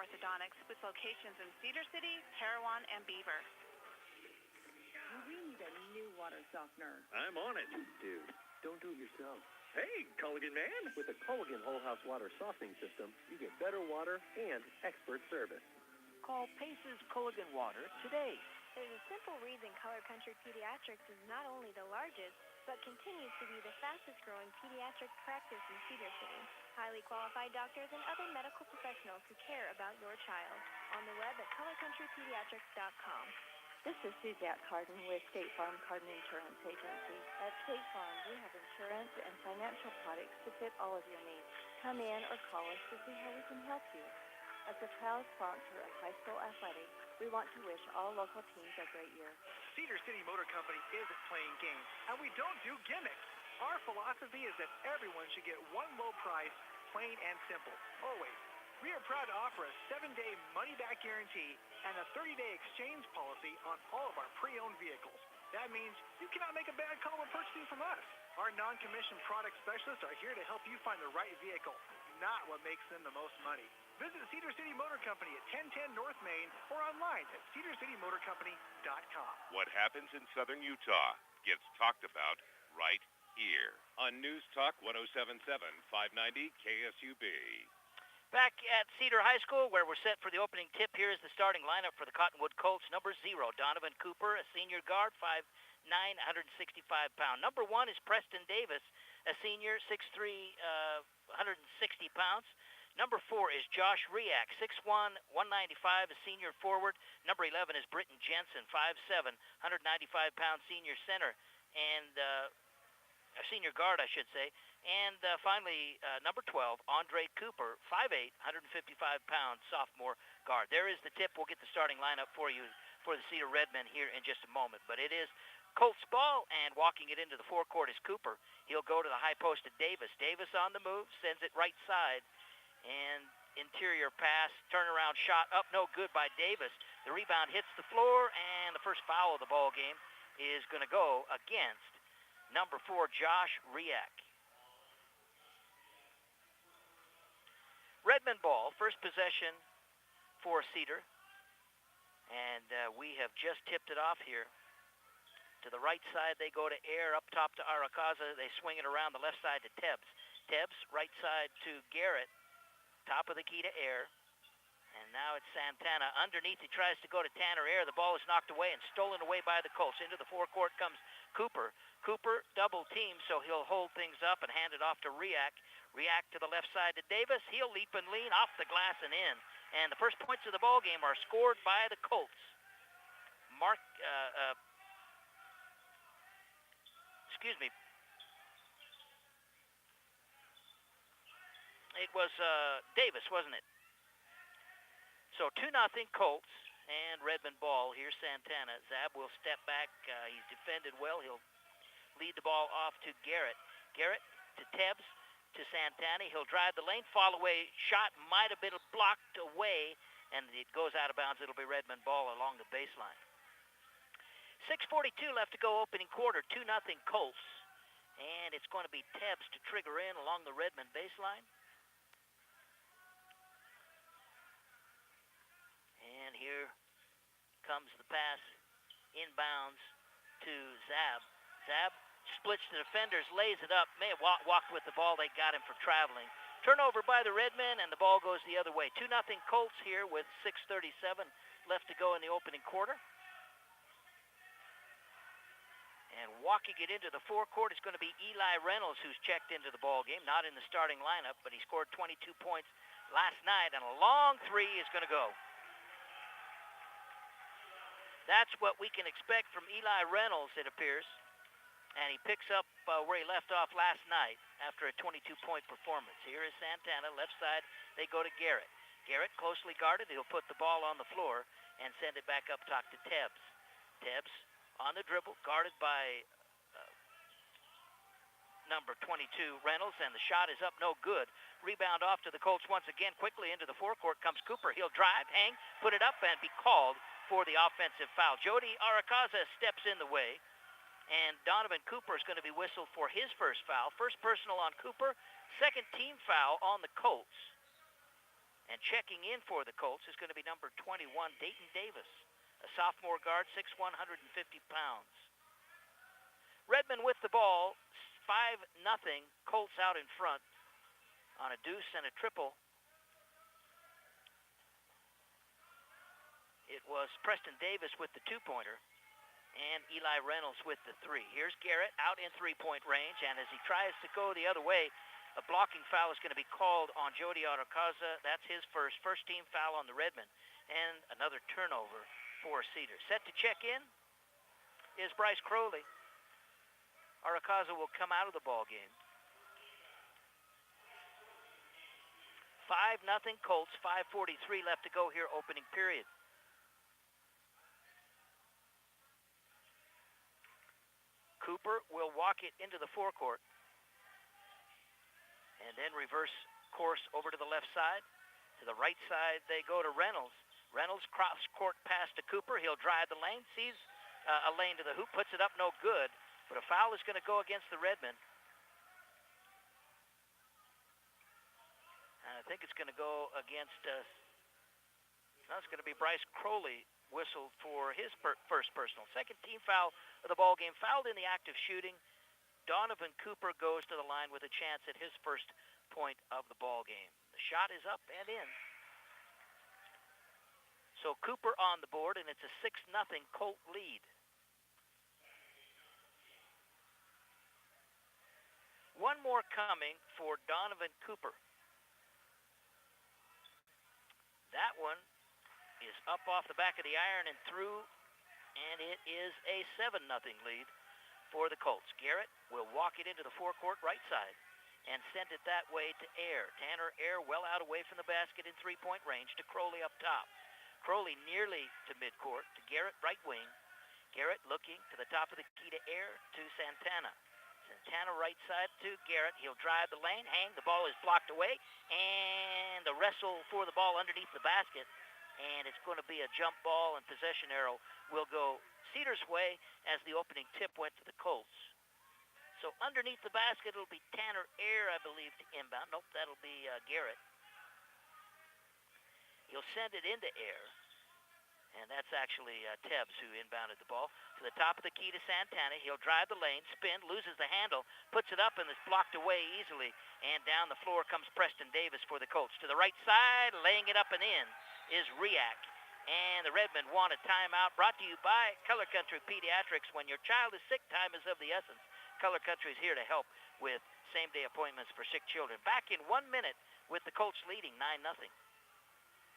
Orthodontics with locations in Cedar City, Parowan, and Beaver. We need a new water softener. I'm on it. Dude, don't do it yourself. Hey, Culligan man. With the Culligan Whole House Water Softening System, you get better water and expert service. Call Pace's Culligan Water today. There's a simple reason Color Country Pediatrics is not only the largest, but continues to be the fastest-growing pediatric practice in Cedar City. Highly qualified doctors and other medical professionals who care about your child. On the web at colorcountrypediatrics.com. This is Suzette Carden with State Farm Carden Insurance Agency. At State Farm, we have insurance and financial products to fit all of your needs. Come in or call us to see how we can help you. As a proud sponsor of high school athletics, we want to wish all local teams a great year. Cedar City Motor Company isn't playing games, and we don't do gimmicks. Our philosophy is that everyone should get one low price, plain and simple, always. We are proud to offer a 7-day money-back guarantee and a 30-day exchange policy on all of our pre-owned vehicles. That means you cannot make a bad call when purchasing from us. Our non-commissioned product specialists are here to help you find the right vehicle, not what makes them the most money. Visit Cedar City Motor Company at 1010 North Main or online at cedarcitymotorcompany.com. What happens in southern Utah gets talked about right here on News Talk 107.7 590 KSUB. Back at Cedar High School, where we're set for the opening tip, here is the starting lineup for the Cottonwood Colts. Number 0, Donovan Cooper, a senior guard, 5'9", 165-pound. Number 1 is Preston Davis, a senior, 6'3", 160 pounds. Number 4 is Josh Riak, 6'1", 195, a senior forward. Number 11 is Britton Jensen, 5'7", 195-pound senior center, and a senior guard, I should say. And finally, number 12, Andre Cooper, 5'8", 155-pound sophomore guard. There is the tip. We'll get the starting lineup for you for the Cedar Redmen here in just a moment. But it is Colts ball, and walking it into the forecourt is Cooper. He'll go to the high post to Davis. Davis on the move, sends it right side, and interior pass, turnaround shot up, no good by Davis. The rebound hits the floor, and the first foul of the ball game is going to go against number 4, Josh Riak. Redmond ball, first possession for Cedar. And we have just tipped it off here. To the right side, they go to Air, up top to Arakaza. They swing it around the left side to Tebbs. Tebbs, right side to Garrett. Top of the key to Air. And now it's Santana. Underneath, he tries to go to Tanner Air. The ball is knocked away and stolen away by the Colts. Into the forecourt comes Cooper. Cooper double team, so he'll hold things up and hand it off to Riak. Riak to the left side to Davis. He'll leap and lean off the glass and in. And the first points of the ball game are scored by the Colts. It was Davis, wasn't it? So 2-0 Colts, and Redmond ball. Here's Santana. Zab will step back. He's defended well. He'll lead the ball off to Garrett. Garrett to Tebbs to Santana. He'll drive the lane. Fall away shot might have been blocked away, and it goes out of bounds. It'll be Redmond ball along the baseline. 6:42 left to go opening quarter. 2-0 Colts. And it's going to be Tebbs to trigger in along the Redmond baseline. And here comes the pass inbounds to Zab. Zab splits the defenders, lays it up. May have walked with the ball. They got him for traveling. Turnover by the Redmen, and the ball goes the other way. 2-0 Colts here with 6:37 left to go in the opening quarter. And walking it into the forecourt is going to be Eli Reynolds, who's checked into the ball game. Not in the starting lineup, but he scored 22 points last night, and a long three is going to go. That's what we can expect from Eli Reynolds, it appears. And he picks up where he left off last night after a 22-point performance. Here is Santana, left side. They go to Garrett. Garrett, closely guarded. He'll put the ball on the floor and send it back up top to Tebbs. Tebbs on the dribble, guarded by number 22, Reynolds, and the shot is up, no good. Rebound off to the Colts once again. Quickly into the forecourt comes Cooper. He'll drive, hang, put it up, and be called for the offensive foul. Jody Arakaza steps in the way, and Donovan Cooper is going to be whistled for his first foul. First personal on Cooper, second team foul on the Colts. And checking in for the Colts is going to be number 21, Dayton Davis, a sophomore guard, 6'1", 150 pounds. Redmond with the ball, 5-0, Colts out in front on a deuce and a triple. It was Preston Davis with the two-pointer and Eli Reynolds with the three. Here's Garrett out in three-point range, and as he tries to go the other way, a blocking foul is going to be called on Jody Arakaza. That's his first team foul on the Redmen, and another turnover for Cedar. Set to check in is Bryce Crowley. Arakaza will come out of the ball game. 5-0 Colts, 5:43 left to go here, opening period. Cooper will walk it into the forecourt. And then reverse course over to the left side. To the right side, they go to Reynolds. Reynolds cross-court pass to Cooper. He'll drive the lane, sees a lane to the hoop, puts it up, no good. But a foul is going to go against the Redmen. And I think it's going to go against, it's going to be Bryce Crowley whistled for his first personal. Second team foul of the ball game. Fouled in the act of shooting. Donovan Cooper goes to the line with a chance at his first point of the ball game. The shot is up and in. So Cooper on the board, and it's a 6-0 Colt lead. One more coming for Donovan Cooper. That one is up off the back of the iron and through, and it is a 7-0 lead for the Colts. Garrett will walk it into the forecourt right side and send it that way to Air. Tanner Air well out away from the basket in three-point range to Crowley up top. Crowley nearly to midcourt to Garrett right wing. Garrett looking to the top of the key to Air to Santana. Santana right side to Garrett. He'll drive the lane, hang. The ball is blocked away, and the wrestle for the ball underneath the basket. And it's going to be a jump ball, and possession arrow will go Cedar's way as the opening tip went to the Colts. So underneath the basket, it'll be Tanner Air, I believe, to inbound. Nope, that'll be Garrett. He'll send it into Air. And that's actually Tebbs who inbounded the ball. To the top of the key to Santana. He'll drive the lane, spin, loses the handle, puts it up, and it's blocked away easily. And down the floor comes Preston Davis for the Colts. To the right side, laying it up and in is Riak. And the Redmen want a timeout, brought to you by Color Country Pediatrics. When your child is sick, time is of the essence. Color Country is here to help with same-day appointments for sick children. Back in 1 minute with the Colts leading 9-0.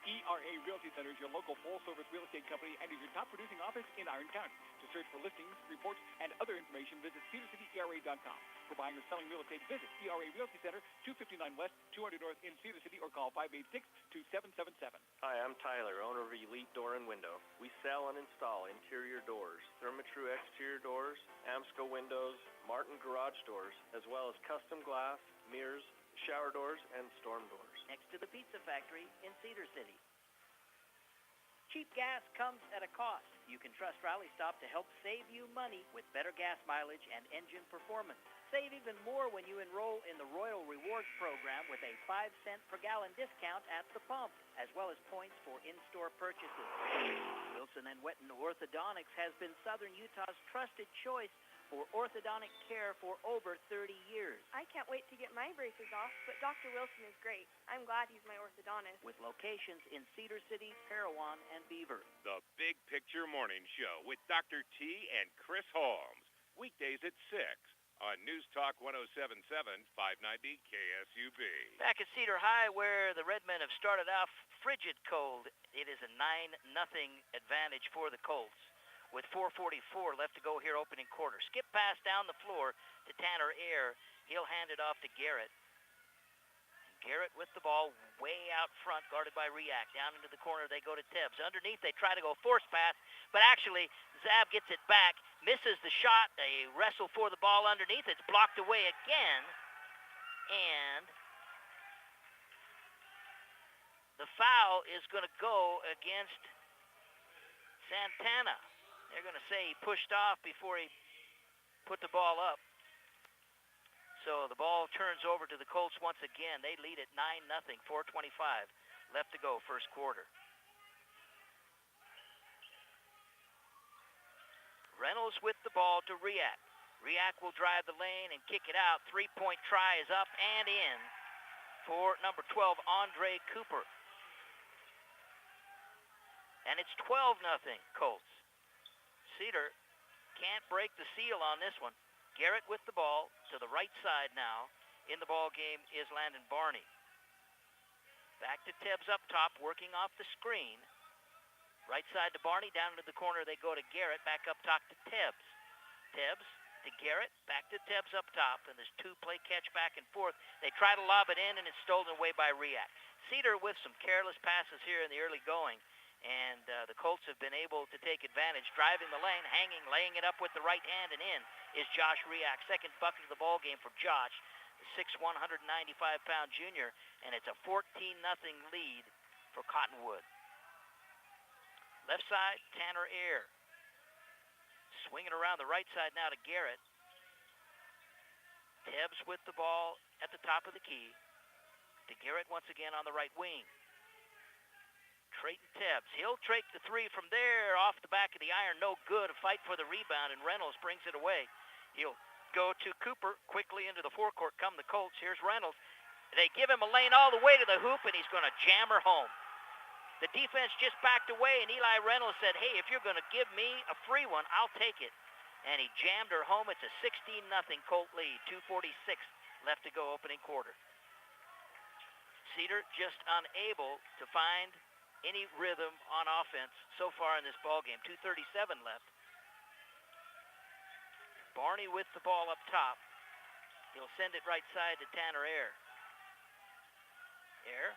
ERA Realty Center is your local full-service real estate company and is your top-producing office in Iron County. To search for listings, reports, and other information, visit CedarCityERA.com. For buying or selling real estate, visit ERA Realty Center, 259 West, 200 North in Cedar City, or call 586-2777. Hi, I'm Tyler, owner of Elite Door and Window. We sell and install interior doors, Therma-Tru exterior doors, Amsco windows, Martin garage doors, as well as custom glass, mirrors, shower doors, and storm doors. Next to the Pizza Factory in Cedar City. Cheap gas comes at a cost. You can trust Rally Stop to help save you money with better gas mileage and engine performance. Save even more when you enroll in the Royal Rewards program with a 5-cent per gallon discount at the pump, as well as points for in-store purchases. Wilson & Wetton Orthodontics has been Southern Utah's trusted choice for orthodontic care for over 30 years. I can't wait to get my braces off, but Dr. Wilson is great. I'm glad he's my orthodontist. With locations in Cedar City, Parowan, and Beaver. The Big Picture Morning Show with Dr. T and Chris Holmes. Weekdays at 6 on News Talk 107.7, 590 KSUB. Back at Cedar High, where the Redmen have started off frigid cold, it is a 9-0 advantage for the Colts. With 4:44 left to go here opening quarter. Skip pass down the floor to Tanner Air. He'll hand it off to Garrett. Garrett with the ball way out front, guarded by Riak. Down into the corner they go to Tebbs. Underneath they try to go force pass, but actually Zab gets it back, misses the shot. They wrestle for the ball underneath. It's blocked away again. And the foul is going to go against Santana. They're going to say he pushed off before he put the ball up. So the ball turns over to the Colts once again. They lead at 9-0, 4:25 left to go, first quarter. Reynolds with the ball to Riak. Riak will drive the lane and kick it out. Three-point try is up and in for number 12, Andre Cooper. And it's 12-0 Colts. Cedar can't break the seal on this one. Garrett with the ball to the right side now. In the ball game is Landon Barney. Back to Tebbs up top, working off the screen. Right side to Barney, down into the corner they go to Garrett, back up top to Tebbs. Tebbs to Garrett, back to Tebbs up top, and there's two-play catch back and forth. They try to lob it in, and it's stolen away by Riak. Cedar with some careless passes here in the early going, and the Colts have been able to take advantage. Driving the lane, hanging, laying it up with the right hand and in is Josh Riak. Second bucket of the ball game for Josh, the 6'1", 195-pound junior, and it's a 14-0 lead for Cottonwood. Left side, Tanner Ayer. Swinging around the right side now to Garrett. Tebbs with the ball at the top of the key. To Garrett once again on the right wing. Trayton Tebbs. He'll take the three from there off the back of the iron. No good. A fight for the rebound, and Reynolds brings it away. He'll go to Cooper. Quickly into the forecourt come the Colts. Here's Reynolds. They give him a lane all the way to the hoop, and he's going to jam her home. The defense just backed away, and Eli Reynolds said, hey, if you're going to give me a free one, I'll take it. And he jammed her home. It's a 16-0 Colt lead. 2:46 left to go opening quarter. Cedar just unable to find any rhythm on offense so far in this ballgame. 2:37 left. Barney with the ball up top. He'll send it right side to Tanner Ayer. Ayer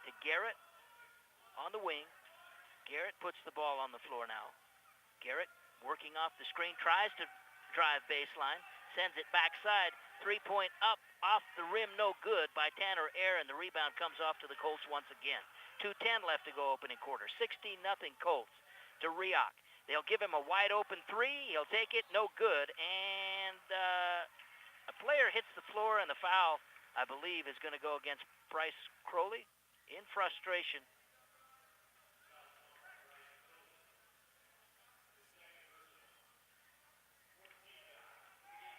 to Garrett. On the wing, Garrett puts the ball on the floor now. Garrett working off the screen, tries to drive baseline, sends it backside, three-point up, off the rim, no good by Tanner Ayer, and the rebound comes off to the Colts once again. 2:10 left to go opening quarter. 16-0 Colts to Riak. They'll give him a wide-open three. He'll take it, no good, and a player hits the floor, and the foul, I believe, is going to go against Bryce Crowley in frustration.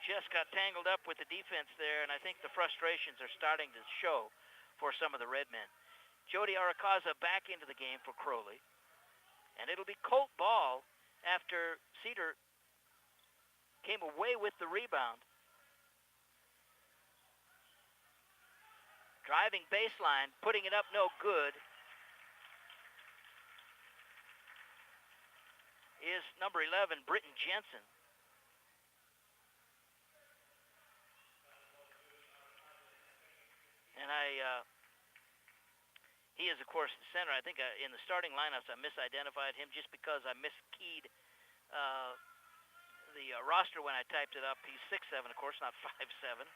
Just got tangled up with the defense there, and I think the frustrations are starting to show for some of the red men. Jody Arakaza back into the game for Crowley, and it'll be Colt ball after Cedar came away with the rebound. Driving baseline, putting it up, no good, is number 11, Britton Jensen. And he is, of course, the center. I think in the starting lineups, I misidentified him just because I miskeyed the roster when I typed it up. He's 6'7", of course, not 5'7".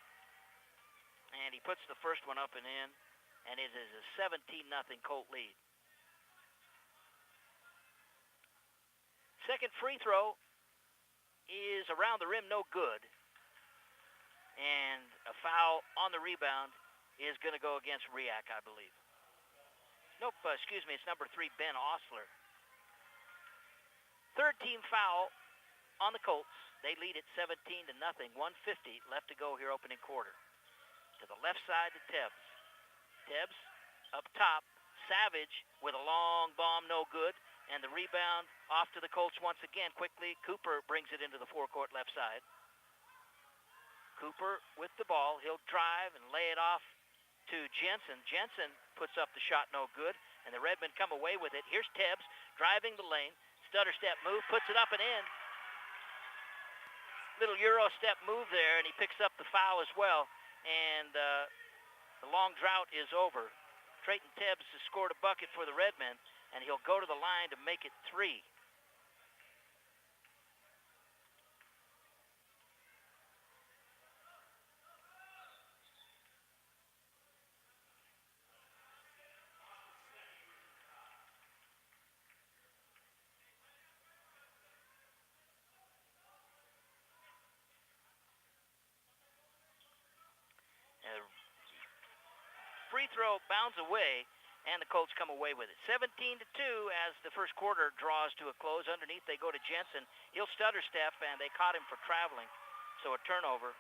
And he puts the first one up and in, and it is a 17-0 Colt lead. Second free throw is around the rim, no good. And a foul on the rebound is going to go against Riak, I believe. Nope, excuse me, it's number 3, Ben Osler. Third team foul on the Colts. They lead at 17-0, 1:50 left to go here opening quarter. To the left side to Tebbs. Tebbs up top. Savage with a long bomb, no good. And the rebound off to the Colts once again. Quickly, Cooper brings it into the forecourt left side. Cooper with the ball. He'll drive and lay it off to Jensen. Jensen puts up the shot, no good, and the Redmen come away with it. Here's Tebbs driving the lane. Stutter step move, puts it up and in. Little Euro step move there, and he picks up the foul as well. And the long drought is over. Trayton Tebbs has scored a bucket for the Redmen, and he'll go to the line to make it 3. Free throw bounds away, and the Colts come away with it. 17-2 as the first quarter draws to a close. Underneath they go to Jensen. He'll stutter step, and they caught him for traveling, so a turnover.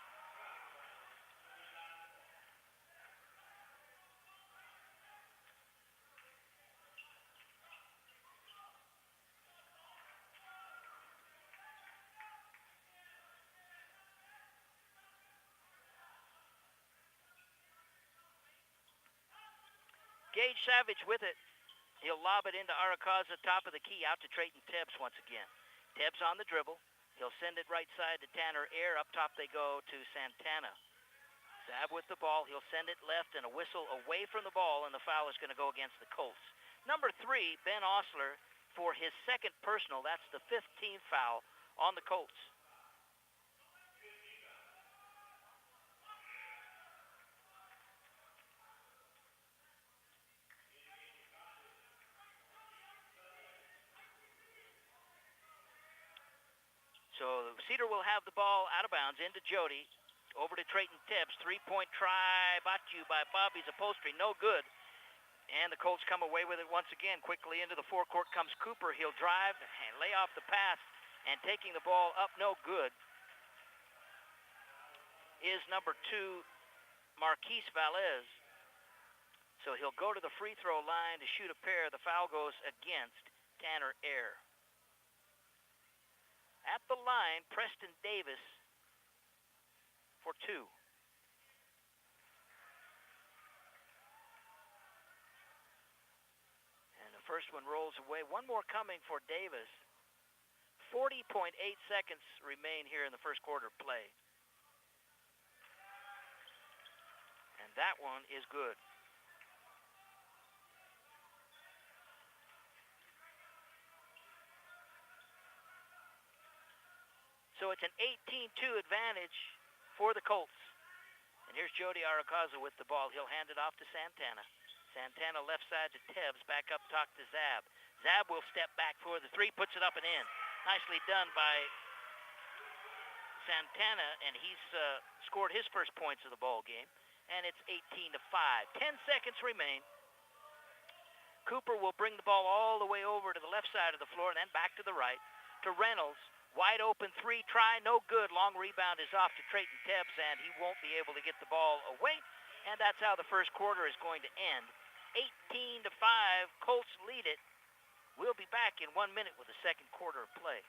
Gage Savage with it. He'll lob it into Arakaza, top of the key, out to Trayton Tebbs once again. Tebbs on the dribble. He'll send it right side to Tanner Air. Up top they go to Santana. Zab with the ball. He'll send it left, and a whistle away from the ball, and the foul is going to go against the Colts. Number 3, Ben Osler, for his second personal. That's the 15th foul on the Colts. So Cedar will have the ball out of bounds into Jody. Over to Trayton Tebbs. 3-point try. Brought to you by Bobby's Upholstery. No good. And the Colts come away with it once again. Quickly into the forecourt comes Cooper. He'll drive and lay off the pass. And taking the ball up no good is number 2, Marquise Valez. So he'll go to the free throw line to shoot a pair. The foul goes against Tanner Air. At the line, Preston Davis for 2. And the first one rolls away. One more coming for Davis. 40.8 seconds remain here in the first quarter play. And that one is good. So it's an 18-2 advantage for the Colts. And here's Jody Arakaza with the ball. He'll hand it off to Santana. Santana left side to Tebbs, back up top to Zab. Zab will step back for the 3, puts it up and in. Nicely done by Santana, and he's scored his first points of the ball game. And it's 18-5. 10 seconds remain. Cooper will bring the ball all the way over to the left side of the floor and then back to the right to Reynolds. Wide open 3 try, no good. Long rebound is off to Trayton Tebbs, and he won't be able to get the ball away. And that's how the first quarter is going to end. 18-5, Colts lead it. We'll be back in 1 minute with the second quarter of play.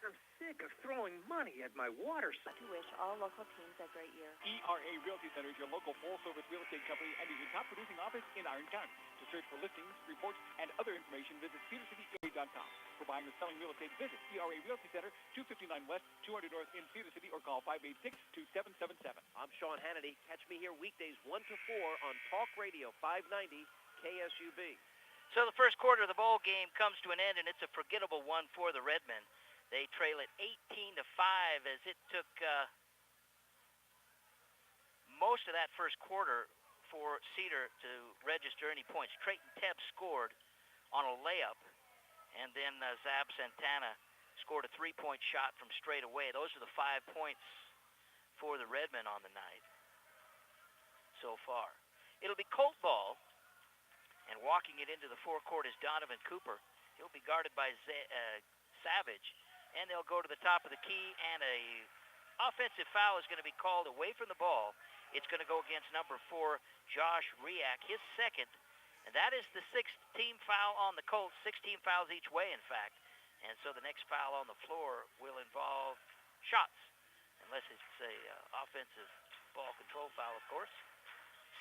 I'm sick of throwing money at my water To wish all local teams a great year. ERA Realty Center is your local full-service real estate company and is your top producing office in Iron County. To search for listings, reports, and other information, visit CedarCityERA.com. For buying or selling real estate, visit ERA Realty Center, 259 West, 200 North in Cedar City, or call 586-2777. I'm Sean Hannity. Catch me here weekdays 1 to 4 on Talk Radio 590 KSUB. So the first quarter of the ball game comes to an end, and it's a forgettable one for the Redmen. They trail it 18-5 as it took most of that first quarter for Cedar to register any points. Trayton Tebbs scored on a layup, and then Zab Santana scored a 3-point shot from straight away. Those are the 5 points for the Redmen on the night so far. It'll be Colt ball, and walking it into the forecourt is Donovan Cooper. He'll be guarded by Savage. And they'll go to the top of the key, and a offensive foul is going to be called away from the ball. It's going to go against number 4, Josh Riak, his second. And that is the 6th team foul on the Colts, 16 fouls each way, in fact. And so the next foul on the floor will involve shots, unless it's a offensive ball control foul, of course.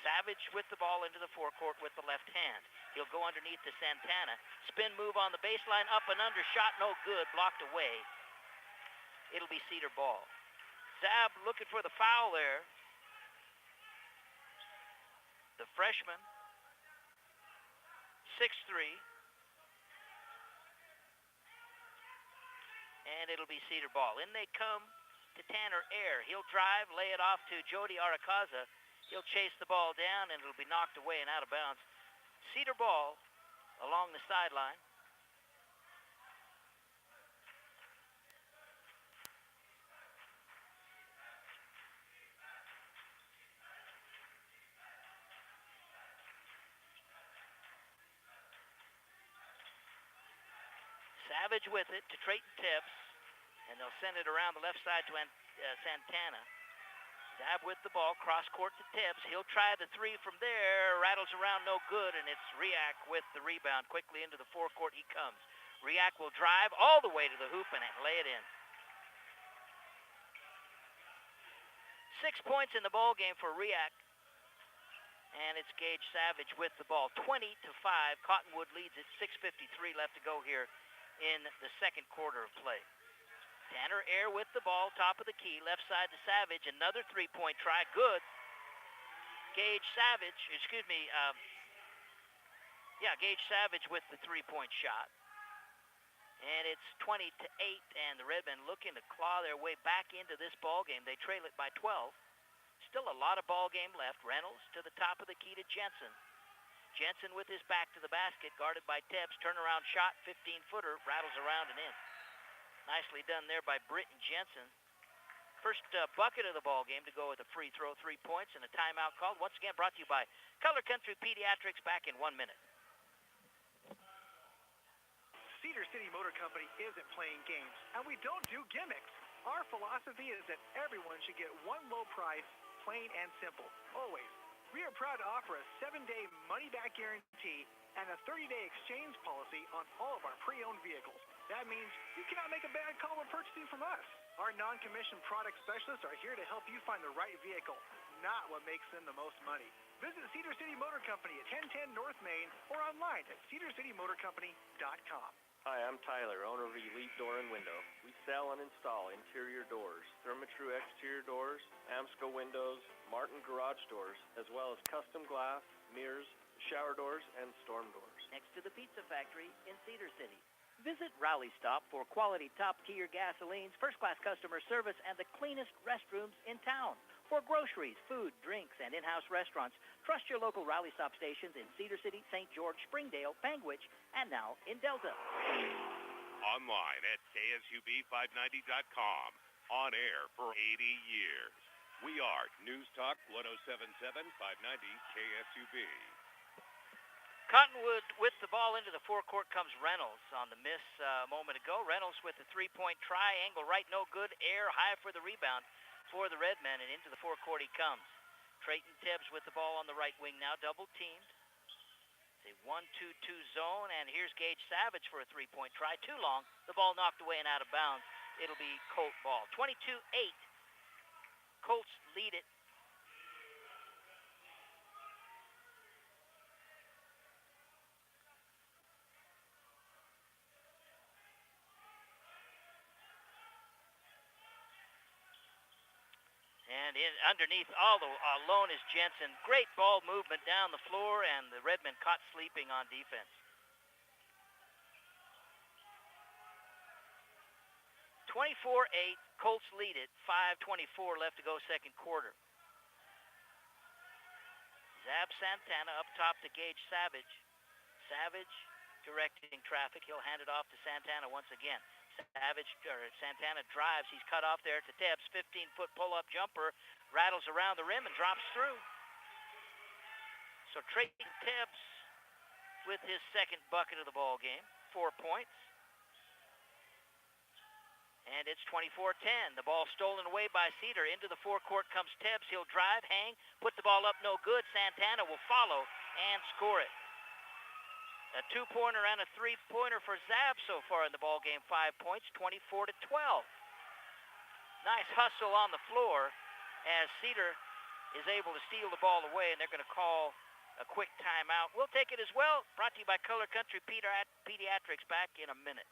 Savage with the ball into the forecourt with the left hand. He'll go underneath to Santana. Spin move on the baseline, up and under, shot no good, blocked away. It'll be Cedar ball. Zab looking for the foul there. The freshman, 6'3". And it'll be Cedar ball. In they come to Tanner Air. He'll drive, lay it off to Jody Arakaza. He'll chase the ball down, and it'll be knocked away and out of bounds. Cedar ball along the sideline. Savage with it to Trayton Tibbs, and they'll send it around the left side to Santana. Zab with the ball, cross court to Tibbs. He'll try the three from there, rattles around, no good, and it's Riak with the rebound. Quickly into the forecourt he comes. Riak will drive all the way to the hoop and lay it in. 6 points in the ball game for Riak. And it's Gage Savage with the ball. 20-5. Cottonwood leads it. 6:53 left to go here in the second quarter of play. Tanner Air with the ball, top of the key, left side to Savage. Another three-point try. Good. Gage Savage with the three-point shot. And it's 20-8, and the Redmen looking to claw their way back into this ball game. They trail it by 12. Still a lot of ball game left. Reynolds to the top of the key to Jensen. Jensen with his back to the basket, guarded by Tibbs. Turnaround shot, 15-footer, rattles around and in. Nicely done there by Britton Jensen. First bucket of the ball game to go with a free throw, 3 points, and a timeout called. Once again brought to you by Color Country Pediatrics. Back in 1 minute. Cedar City Motor Company isn't playing games, and we don't do gimmicks. Our philosophy is that everyone should get one low price, plain and simple, always. We are proud to offer a 7-day money-back guarantee and a 30-day exchange policy on all of our pre-owned vehicles. That means you cannot make a bad call when purchasing from us. Our non-commissioned product specialists are here to help you find the right vehicle, not what makes them the most money. Visit Cedar City Motor Company at 1010 North Main or online at cedarcitymotorcompany.com. Hi, I'm Tyler, owner of Elite Door and Window. We sell and install interior doors, Therma-Tru exterior doors, Amsco windows, Martin garage doors, as well as custom glass, mirrors, shower doors, and storm doors. Next to the Pizza Factory in Cedar City. Visit Rally Stop for quality top-tier gasolines, first-class customer service, and the cleanest restrooms in town. For groceries, food, drinks, and in-house restaurants, trust your local Rally Stop stations in Cedar City, St. George, Springdale, Panguitch, and now in Delta. Online at KSUB590.com. On air for 80 years. We are News Talk 107.7, 590 KSUB. Cottonwood with the ball into the forecourt comes Reynolds on the miss a moment ago. Reynolds with the three-point try, angle right, no good. Air high for the rebound for the Redmen, and into the forecourt he comes. Trayton Tibbs with the ball on the right wing now, double-teamed. It's a 1-2-2 zone, and here's Gage Savage for a three-point try. Too long. The ball knocked away and out of bounds. It'll be Colt ball. 22-8. Colts lead it. And underneath all alone is Jensen. Great ball movement down the floor, and the Redmen caught sleeping on defense. 24-8, Colts lead it. 5:24 left to go second quarter. Zab Santana up top to Gage Savage. Savage directing traffic. He'll hand it off to Santana once again. Santana drives. He's cut off there to Tibbs. 15-foot pull-up jumper. Rattles around the rim and drops through. So Trayton Tibbs with his second bucket of the ball game. 4 points. And it's 24-10. The ball stolen away by Cedar. Into the forecourt comes Tibbs. He'll drive, hang, put the ball up, no good. Santana will follow and score it. A two-pointer and a three-pointer for Zab so far in the ball game. 5 points, 24-12. Nice hustle on the floor as Cedar is able to steal the ball away, and they're going to call a quick timeout. We'll take it as well. Brought to you by Color Country Pediatrics. Back in a minute.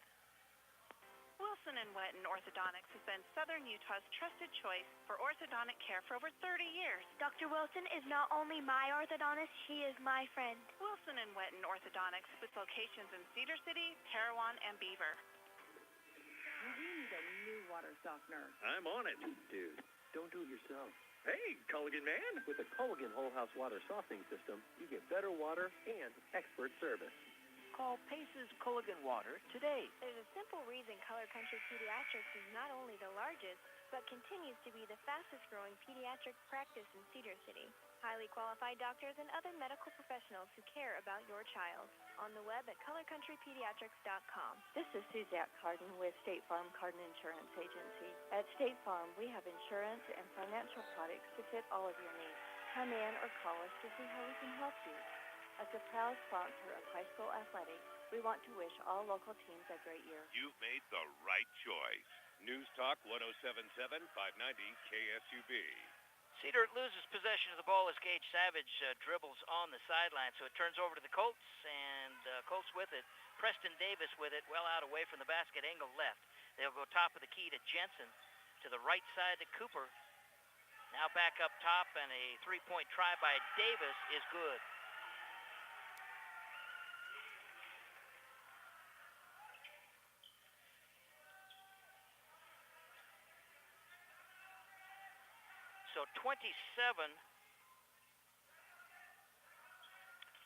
Wilson & Wetton Orthodontics has been Southern Utah's trusted choice for orthodontic care for over 30 years. Dr. Wilson is not only my orthodontist, she is my friend. Wilson & Wetton Orthodontics with locations in Cedar City, Parowan, and Beaver. We need a new water softener. I'm on it. Dude, don't do it yourself. Hey, Culligan man. With the Culligan Whole House Water Softening System, you get better water and expert service. Call Pace's Culligan Water today. There's a simple reason Color Country Pediatrics is not only the largest, but continues to be the fastest growing pediatric practice in Cedar City. Highly qualified doctors and other medical professionals who care about your child. On the web at colorcountrypediatrics.com. This is Suzette Carden with State Farm Carden Insurance Agency. At State Farm, we have insurance and financial products to fit all of your needs. Come in or call us to see how we can help you. As a proud sponsor of high school athletics, we want to wish all local teams a great year. You've made the right choice. News Talk 1077, 590 KSUB. Cedar loses possession of the ball as Gage Savage dribbles on the sideline, so it turns over to the Colts, and Colts with it. Preston Davis with it, well out away from the basket, angle left. They'll go top of the key to Jensen, to the right side to Cooper. Now back up top, and a three-point try by Davis is good. So 27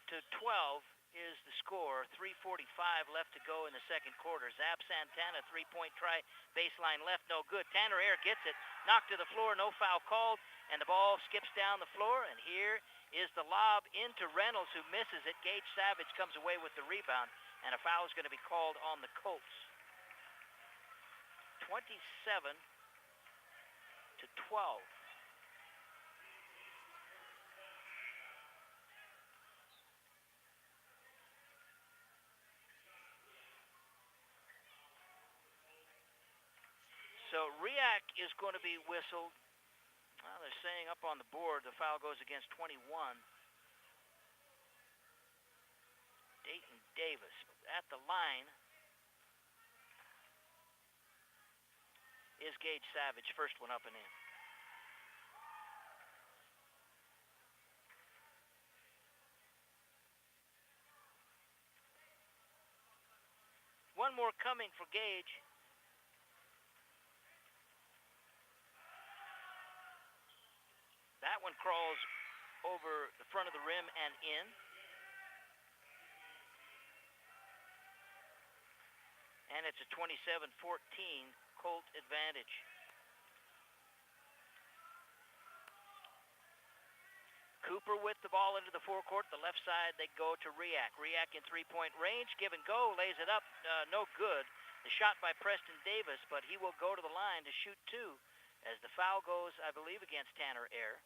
to 12 is the score. 3:45 left to go in the second quarter. Zap Santana, three-point try, baseline left, no good. Tanner Air gets it, knocked to the floor, no foul called, and the ball skips down the floor, and here is the lob into Reynolds, who misses it. Gage Savage comes away with the rebound, and a foul is going to be called on the Colts. 27 to 12. So Riak is going to be whistled. Well, they're saying up on the board the foul goes against 21. Dayton Davis at the line is Gage Savage, first one up and in. One more coming for Gage. That one crawls over the front of the rim and in. And it's a 27-14 Colt advantage. Cooper with the ball into the forecourt. The left side, they go to Riak. Riak in three-point range. Give and go. Lays it up. No good. The shot by Preston Davis, but he will go to the line to shoot two as the foul goes, I believe, against Tanner Air.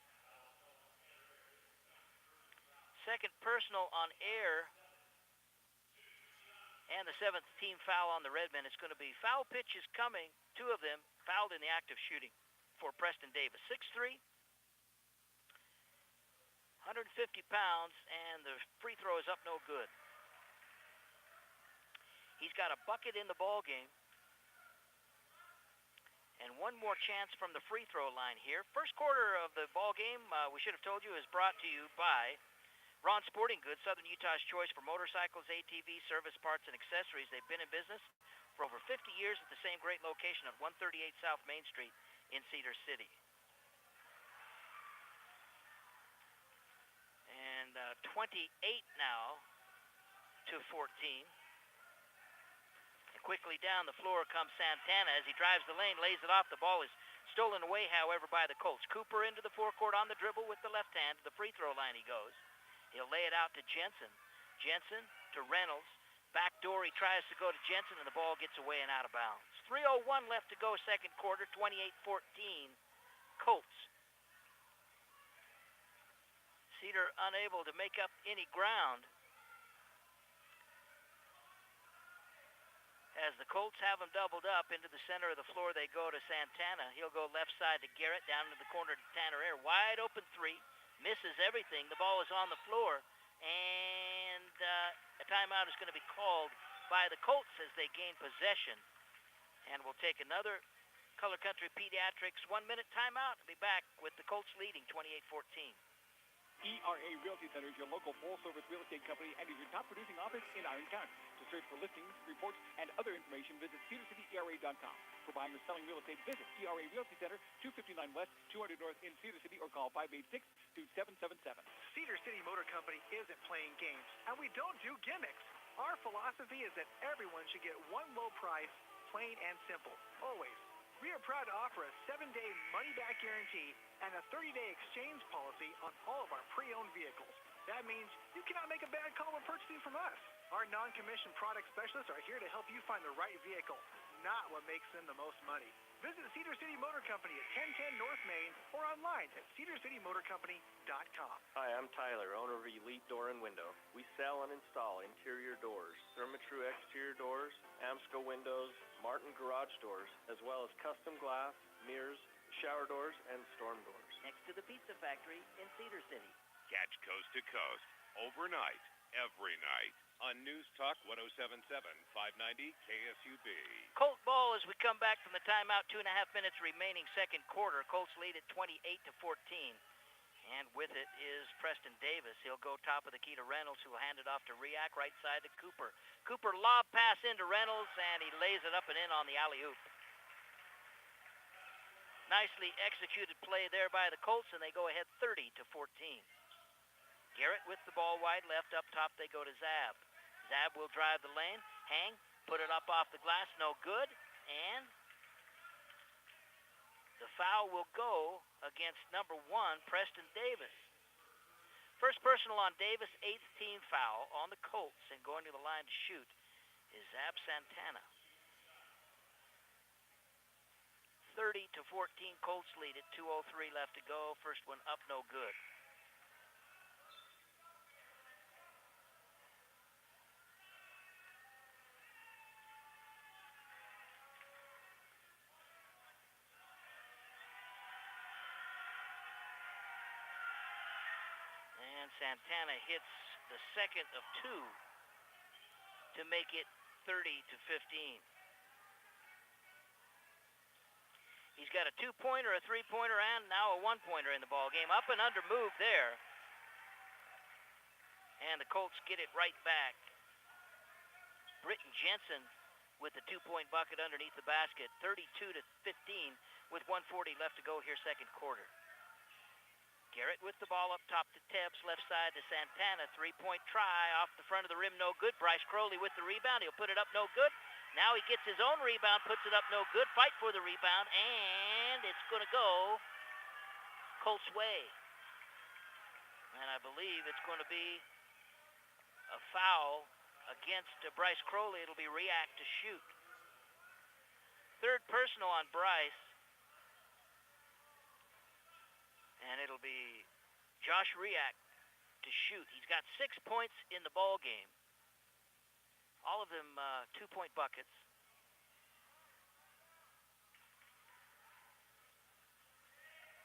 Second personal on Air, and the seventh team foul on the Redmen. It's going to be foul pitches coming, two of them fouled in the act of shooting for Preston Davis. 6'3", 150 pounds, and the free throw is up no good. He's got a bucket in the ball game, and one more chance from the free throw line here. First quarter of the ball game, we should have told you, is brought to you by Ron Sporting Goods, Southern Utah's choice for motorcycles, ATVs, service parts, and accessories. They've been in business for over 50 years at the same great location at 138 South Main Street in Cedar City. And 28 now to 14. And quickly down the floor comes Santana as he drives the lane, lays it off. The ball is stolen away, however, by the Colts. Cooper into the forecourt on the dribble with the left hand. To the free throw line he goes. He'll lay it out to Jensen. Jensen to Reynolds. Back door, he tries to go to Jensen, and the ball gets away and out of bounds. 3:01 left to go, second quarter, 28-14, Colts. Cedar unable to make up any ground as the Colts have them doubled up. Into the center of the floor they go to Santana. He'll go left side to Garrett, down to the corner to Tanner Air. Wide open three. Misses everything. The ball is on the floor, and a timeout is going to be called by the Colts as they gain possession. And we'll take another Color Country Pediatrics 1-minute timeout and be back with the Colts leading 28-14. ERA Realty Center is your local full-service real estate company and is your top-producing office in Iron County. To search for listings, reports, and other information, visit CedarCityERA.com. For buying or selling real estate, visit ERA Realty Center, 259 West, 200 North in Cedar City, or call 586-2777. Cedar City Motor Company isn't playing games, and we don't do gimmicks. Our philosophy is that everyone should get one low price, plain and simple, always. We are proud to offer a 7-day money-back guarantee and a 30-day exchange policy on all of our pre-owned vehicles. That means you cannot make a bad call when purchasing from us. Our non-commissioned product specialists are here to help you find the right vehicle, not what makes them the most money. Visit Cedar City Motor Company at 1010 North Main or online at cedarcitymotorcompany.com. Hi, I'm Tyler, owner of Elite Door and Window. We sell and install interior doors, Therma-Tru exterior doors, Amsco windows, Martin garage doors, as well as custom glass, mirrors, shower doors, and storm doors. Next to the Pizza Factory in Cedar City. Catch Coast to Coast, overnight, every night, on News Talk 1077, 590 KSUB. Colt ball as we come back from the timeout. 2.5 minutes remaining second quarter. Colts lead at 28-14. And with it is Preston Davis. He'll go top of the key to Reynolds, who will hand it off to Riak, right side to Cooper. Cooper lob pass into Reynolds, and he lays it up and in on the alley-oop. Nicely executed play there by the Colts, and they go ahead 30-14. Garrett with the ball wide left. Up top they go to Zab. Zab will drive the lane, hang, put it up off the glass, no good, and the foul will go against number 1, Preston Davis. First personal on Davis, 8th team foul on the Colts, and going to the line to shoot is Zab Santana. 30-14, Colts lead it, 2:03 left to go. First one up, no good. And Santana hits the second of 2 to make it 30-15. He's got a 2-pointer, a 3-pointer, and now a 1-pointer in the ball game. Up and under move there. And the Colts get it right back. Britton Jensen with the 2-point bucket underneath the basket. 32-15 with 1:40 left to go here second quarter. Garrett with the ball up top to Tebbs, left side to Santana. 3-point try off the front of the rim, no good. Bryce Crowley with the rebound. He'll put it up, no good. Now he gets his own rebound, puts it up, no good. Fight for the rebound, and it's going to go Colts' way. And I believe it's going to be a foul against Bryce Crowley. It'll be Riak to shoot. Third personal on Bryce. And it'll be Josh Riak to shoot. He's got 6 points in the ball game. All of them 2-point buckets.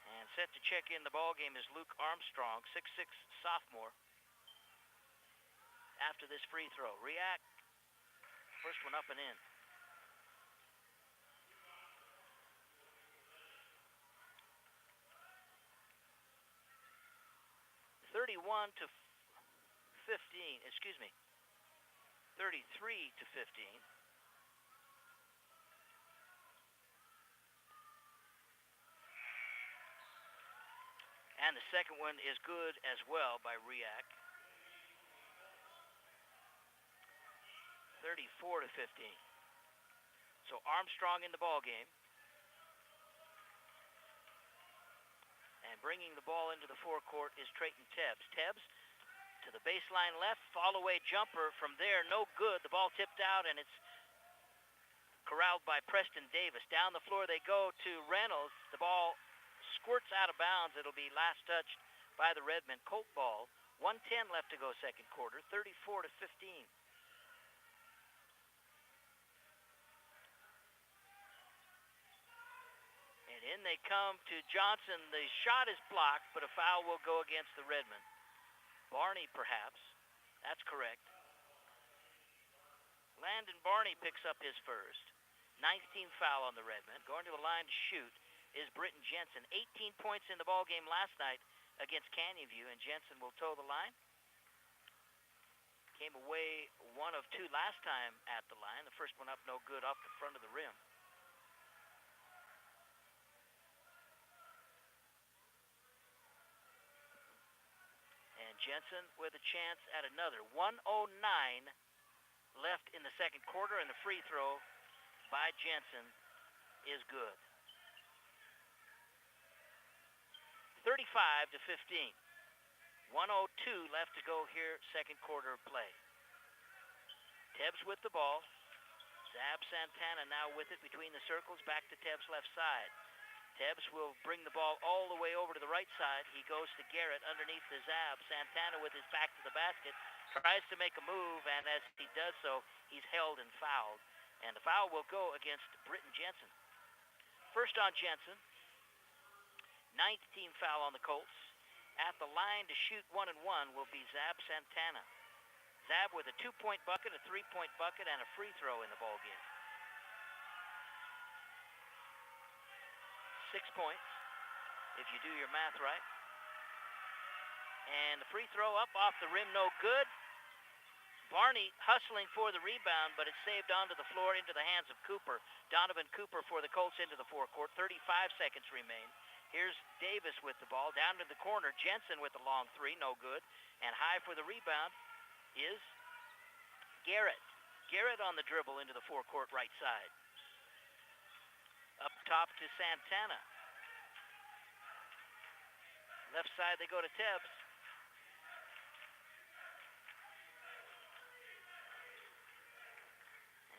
And set to check in the ball game is Luke Armstrong, 6'6" sophomore. After this free throw, Riak, first one up and in. (31-15). 33-15. And the second one is good as well by Riak. 34-15. So Armstrong in the ball game. And bringing the ball into the forecourt is Trayton Tebbs. Tebbs to the baseline left, fall-away jumper from there, no good. The ball tipped out, and it's corralled by Preston Davis. Down the floor they go to Reynolds. The ball squirts out of bounds. It'll be last touched by the Redmen. Colt ball, 1:10 left to go second quarter, 34-15. And in they come to Johnson. The shot is blocked, but a foul will go against the Redmen. Barney, perhaps. That's correct. Landon Barney picks up his first. 9th team foul on the Redmen. Going to the line to shoot is Britton Jensen. 18 points in the ball game last night against Canyon View, and Jensen will toe the line. Came away 1 of 2 last time at the line. The first one up no good off the front of the rim. Jensen with a chance at another. 1:09 left in the second quarter, and the free throw by Jensen is good. 35-15. 1:02 left to go here, second quarter of play. Tebbs with the ball. Zab Santana now with it between the circles, back to Tebbs' left side. Tebbs will bring the ball all the way over to the right side. He goes to Garrett underneath the Zab. Santana with his back to the basket tries to make a move, and as he does so, he's held and fouled. And the foul will go against Britton Jensen. First on Jensen. 9th team foul on the Colts. At the line to shoot 1-1 will be Zab Santana. Zab with a 2-point bucket, a 3-point bucket, and a free throw in the ballgame. 6 points, if you do your math right. And the free throw up off the rim, no good. Barney hustling for the rebound, but it's saved onto the floor into the hands of Cooper. Donovan Cooper for the Colts into the forecourt. 35 seconds remain. Here's Davis with the ball down to the corner. Jensen with the long three, no good. And high for the rebound is Garrett. Garrett on the dribble into the forecourt right side. Up top to Santana. Left side they go to Tebbs.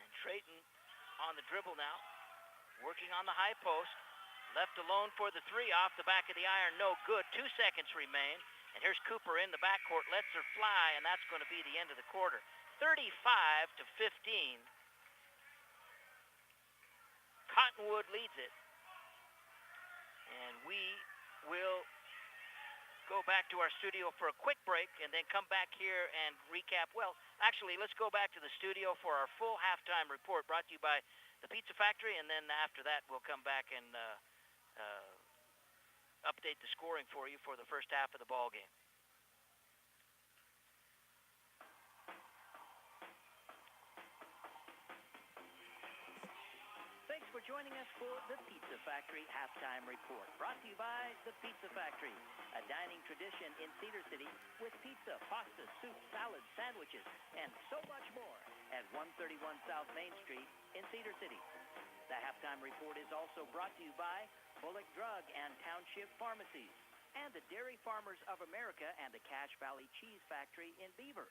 And Trayton on the dribble now. Working on the high post. Left alone for the three off the back of the iron. No good. 2 seconds remain. And here's Cooper in the backcourt. Lets her fly, and that's going to be the end of the quarter. 35-15. Cottonwood leads it. And we will go back to our studio for a quick break and then come back here and recap. Well, actually, let's go back to the studio for our full halftime report brought to you by the Pizza Factory, and then after that we'll come back and update the scoring for you for the first half of the ball game. Thanks for joining us for the Pizza Factory Halftime Report. Brought to you by the Pizza Factory, a dining tradition in Cedar City with pizza, pasta, soup, salads, sandwiches, and so much more at 131 South Main Street in Cedar City. The Halftime Report is also brought to you by Bullock Drug and Township Pharmacies, and the Dairy Farmers of America and the Cache Valley Cheese Factory in Beaver.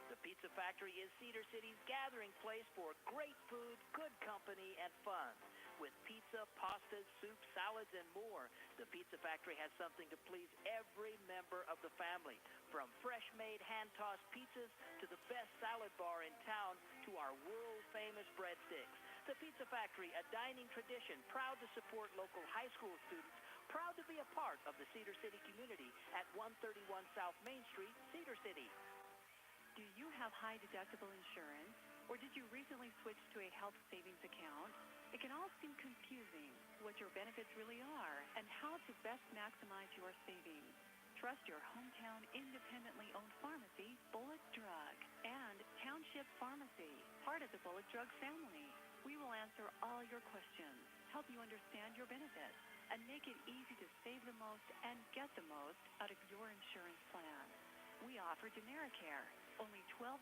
The Pizza Factory is Cedar City's gathering place for great food, good company, and fun. With pizza, pastas, soup, salads, and more, the Pizza Factory has something to please every member of the family. From fresh-made, hand-tossed pizzas to the best salad bar in town to our world-famous breadsticks. The Pizza Factory, a dining tradition, proud to support local high school students, proud to be a part of the Cedar City community at 131 South Main Street, Cedar City. Do you have high-deductible insurance, or did you recently switch to a health savings account? It can all seem confusing what your benefits really are and how to best maximize your savings. Trust your hometown independently owned pharmacy, Bullock Drug, and Township Pharmacy, part of the Bullock Drug family. We will answer all your questions, help you understand your benefits, and make it easy to save the most and get the most out of your insurance plan. We offer Genericare, only $12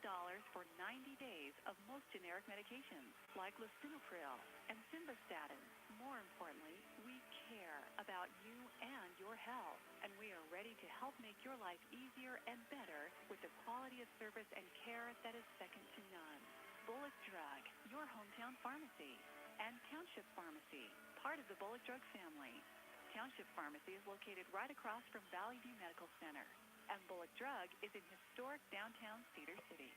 for 90 days of most generic medications like lisinopril and simvastatin. More importantly, we care about you and your health, and we are ready to help make your life easier and better with the quality of service and care that is second to none. Bullock Drug, your hometown pharmacy, and Township Pharmacy, part of the Bullock Drug family. Township Pharmacy is located right across from Valley View Medical Center, and Bullock Drug is in historic downtown Cedar City.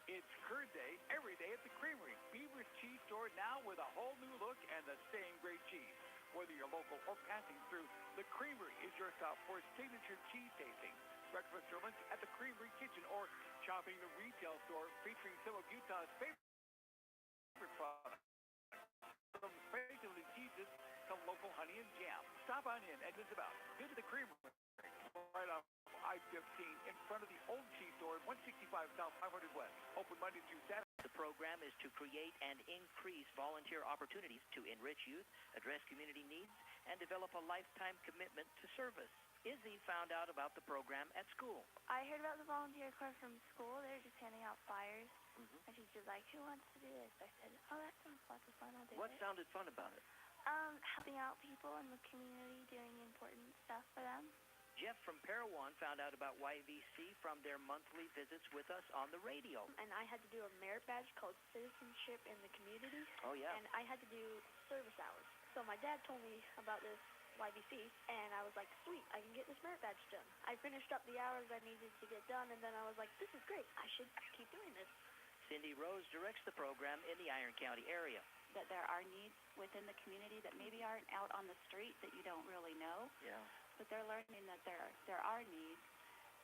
It's Curd Day every day at the Creamery, Beaver's cheese store now with a whole new look and the same great cheese. Whether you're local or passing through, the Creamery is your stop for signature cheese tasting. Breakfast or lunch at the Creamery Kitchen, or shopping the retail store featuring some of Utah's favorite products. From speculative cheeses to local honey and jam. Stop on in and visit about. Visit the Creamery right off I-15 in front of the old cheese store at 165 South 500 West. Open Monday through Saturday. The program is to create and increase volunteer opportunities to enrich youth, address community needs, and develop a lifetime commitment to service. Izzy found out about the program at school. I heard about the volunteer club from school. They were just handing out flyers. My teacher's like, who wants to do this? I said, oh, that sounds lots of fun. I'll do What it. sounded fun about it? Helping out people in the community, doing important stuff for them. Jeff from Parowan found out about YVC from their monthly visits with us on the radio. And I had to do a merit badge called Citizenship in the Community. Oh, yeah. And I had to do service hours. So my dad told me about this YVC, and I was like, sweet, I can get this merit badge done. I finished up the hours I needed to get done, and then I was like, this is great. I should keep doing this. Cindy Rose directs the program in the Iron County area. That there are needs within the community that maybe aren't out on the street that you don't really know. Yeah. But they're learning that there are needs,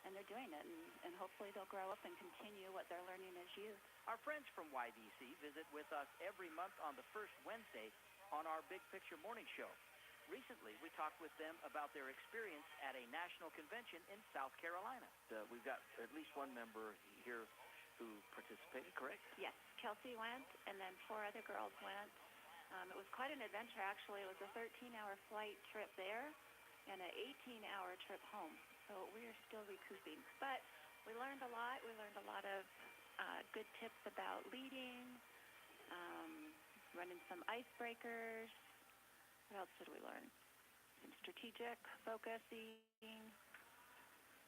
and they're doing it, and hopefully they'll grow up and continue what they're learning as youth. Our friends from YVC visit with us every month on the first Wednesday on our Big Picture Morning Show. Recently, we talked with them about their experience at a national convention in South Carolina. We've got at least one member here who participated, correct? Yes, Kelsey went, and then 4 other girls went. It was quite an adventure, actually. It was a 13-hour flight trip there and an 18-hour trip home. So we are still recouping. But we learned a lot. We learned a lot of good tips about leading, running some icebreakers. What else did we learn? Some strategic focusing.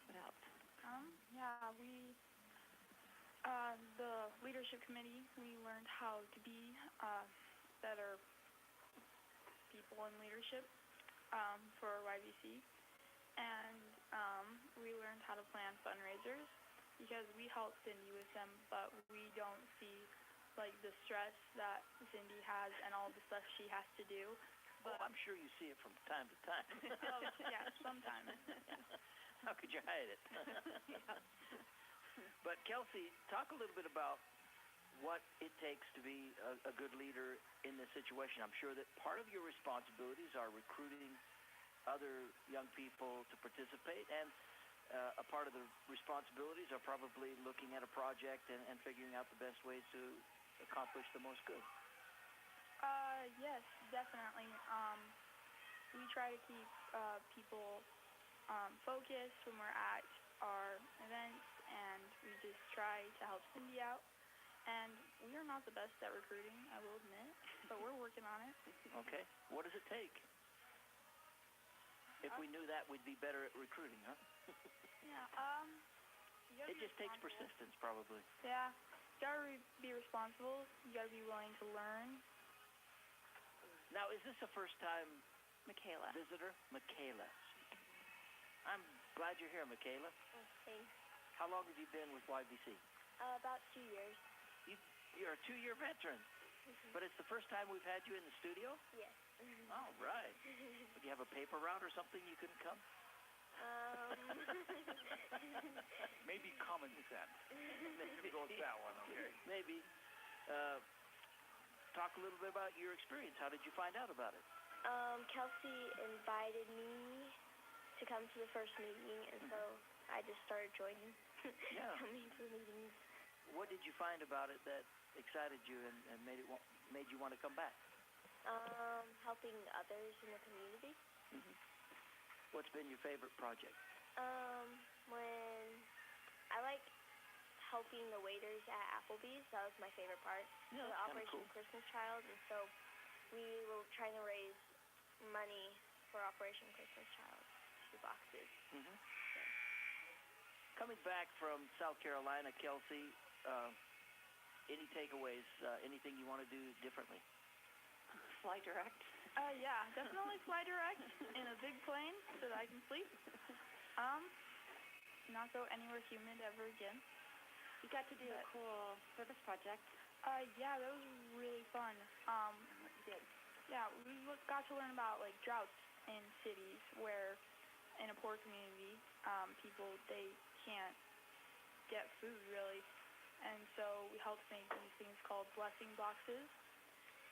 What else? The leadership committee, we learned how to be better people in leadership for YVC. And we learned how to plan fundraisers because we help Cindy with them, but we don't see like the stress that Cindy has and all the stuff she has to do. But I'm sure you see it from time to time. Oh, yeah, sometimes. How could you hide it? Yeah. But Kelsey, talk a little bit about what it takes to be a good leader in this situation. I'm sure that part of your responsibilities are recruiting other young people to participate, and a part of the responsibilities are probably looking at a project and figuring out the best ways to accomplish the most good. Yes, definitely. We try to keep people focused when we're at our events, and we just try to help Cindy out. And we are not the best at recruiting, I will admit, but we're working on it. Okay. What does it take? If we knew that, we'd be better at recruiting, huh? Yeah, it just takes persistence, probably. Yeah. You gotta be responsible. You gotta be willing to learn. Now, is this a first-time Michaela visitor? Michaela. I'm glad you're here, Michaela. Okay. How long have you been with YVC? About 2 years. You're a 2-year veteran. But it's the first time we've had you in the studio? Yes. All right. Do you have a paper route or something you couldn't come? Maybe common sense. Maybe go with that one, okay? Maybe. Talk a little bit about your experience. How did you find out about it? Kelsey invited me to come to the first meeting, and so I just started joining, coming to the meetings. What did you find about it that excited you and made you want to come back? Helping others in the community. What's been your favorite project? When I like helping the waiters at Applebee's. That was my favorite part. Yeah, the Operation cool. Christmas Child, and so we were trying to raise money for Operation Christmas Child boxes. Coming back from South Carolina, Kelsey, any takeaways? Anything you want to do differently? Fly direct. Yeah, definitely fly direct in a big plane so that I can sleep. Not go anywhere humid ever again. You got to do a cool service project. Yeah, that was really fun. What you did? Yeah, we got to learn about like droughts in cities where in a poor community, people, they can't get food really. And so we helped make these things called blessing boxes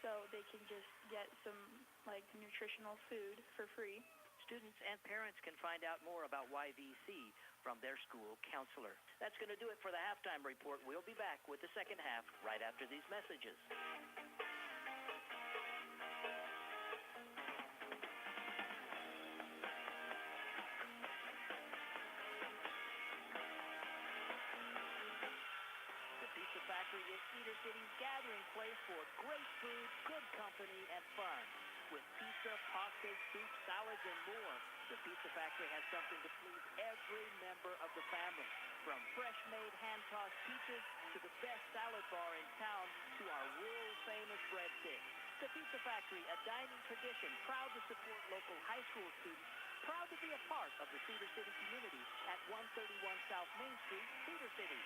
so they can just get some like nutritional food for free. Students and parents can find out more about YVC from their school counselor. That's going to do it for the halftime report. We'll be back with the second half right after these messages. The Pizza Factory Factory is Cedar City's gathering place for great food, good company, and fun. With pizza, pastas, soups, salads, and more, the Pizza Factory has something to please every member of the family. From fresh-made, hand-tossed pizzas to the best salad bar in town to our world-famous breadsticks. The Pizza Factory, a dining tradition, proud to support local high school students, proud to be a part of the Cedar City community at 131 South Main Street, Cedar City.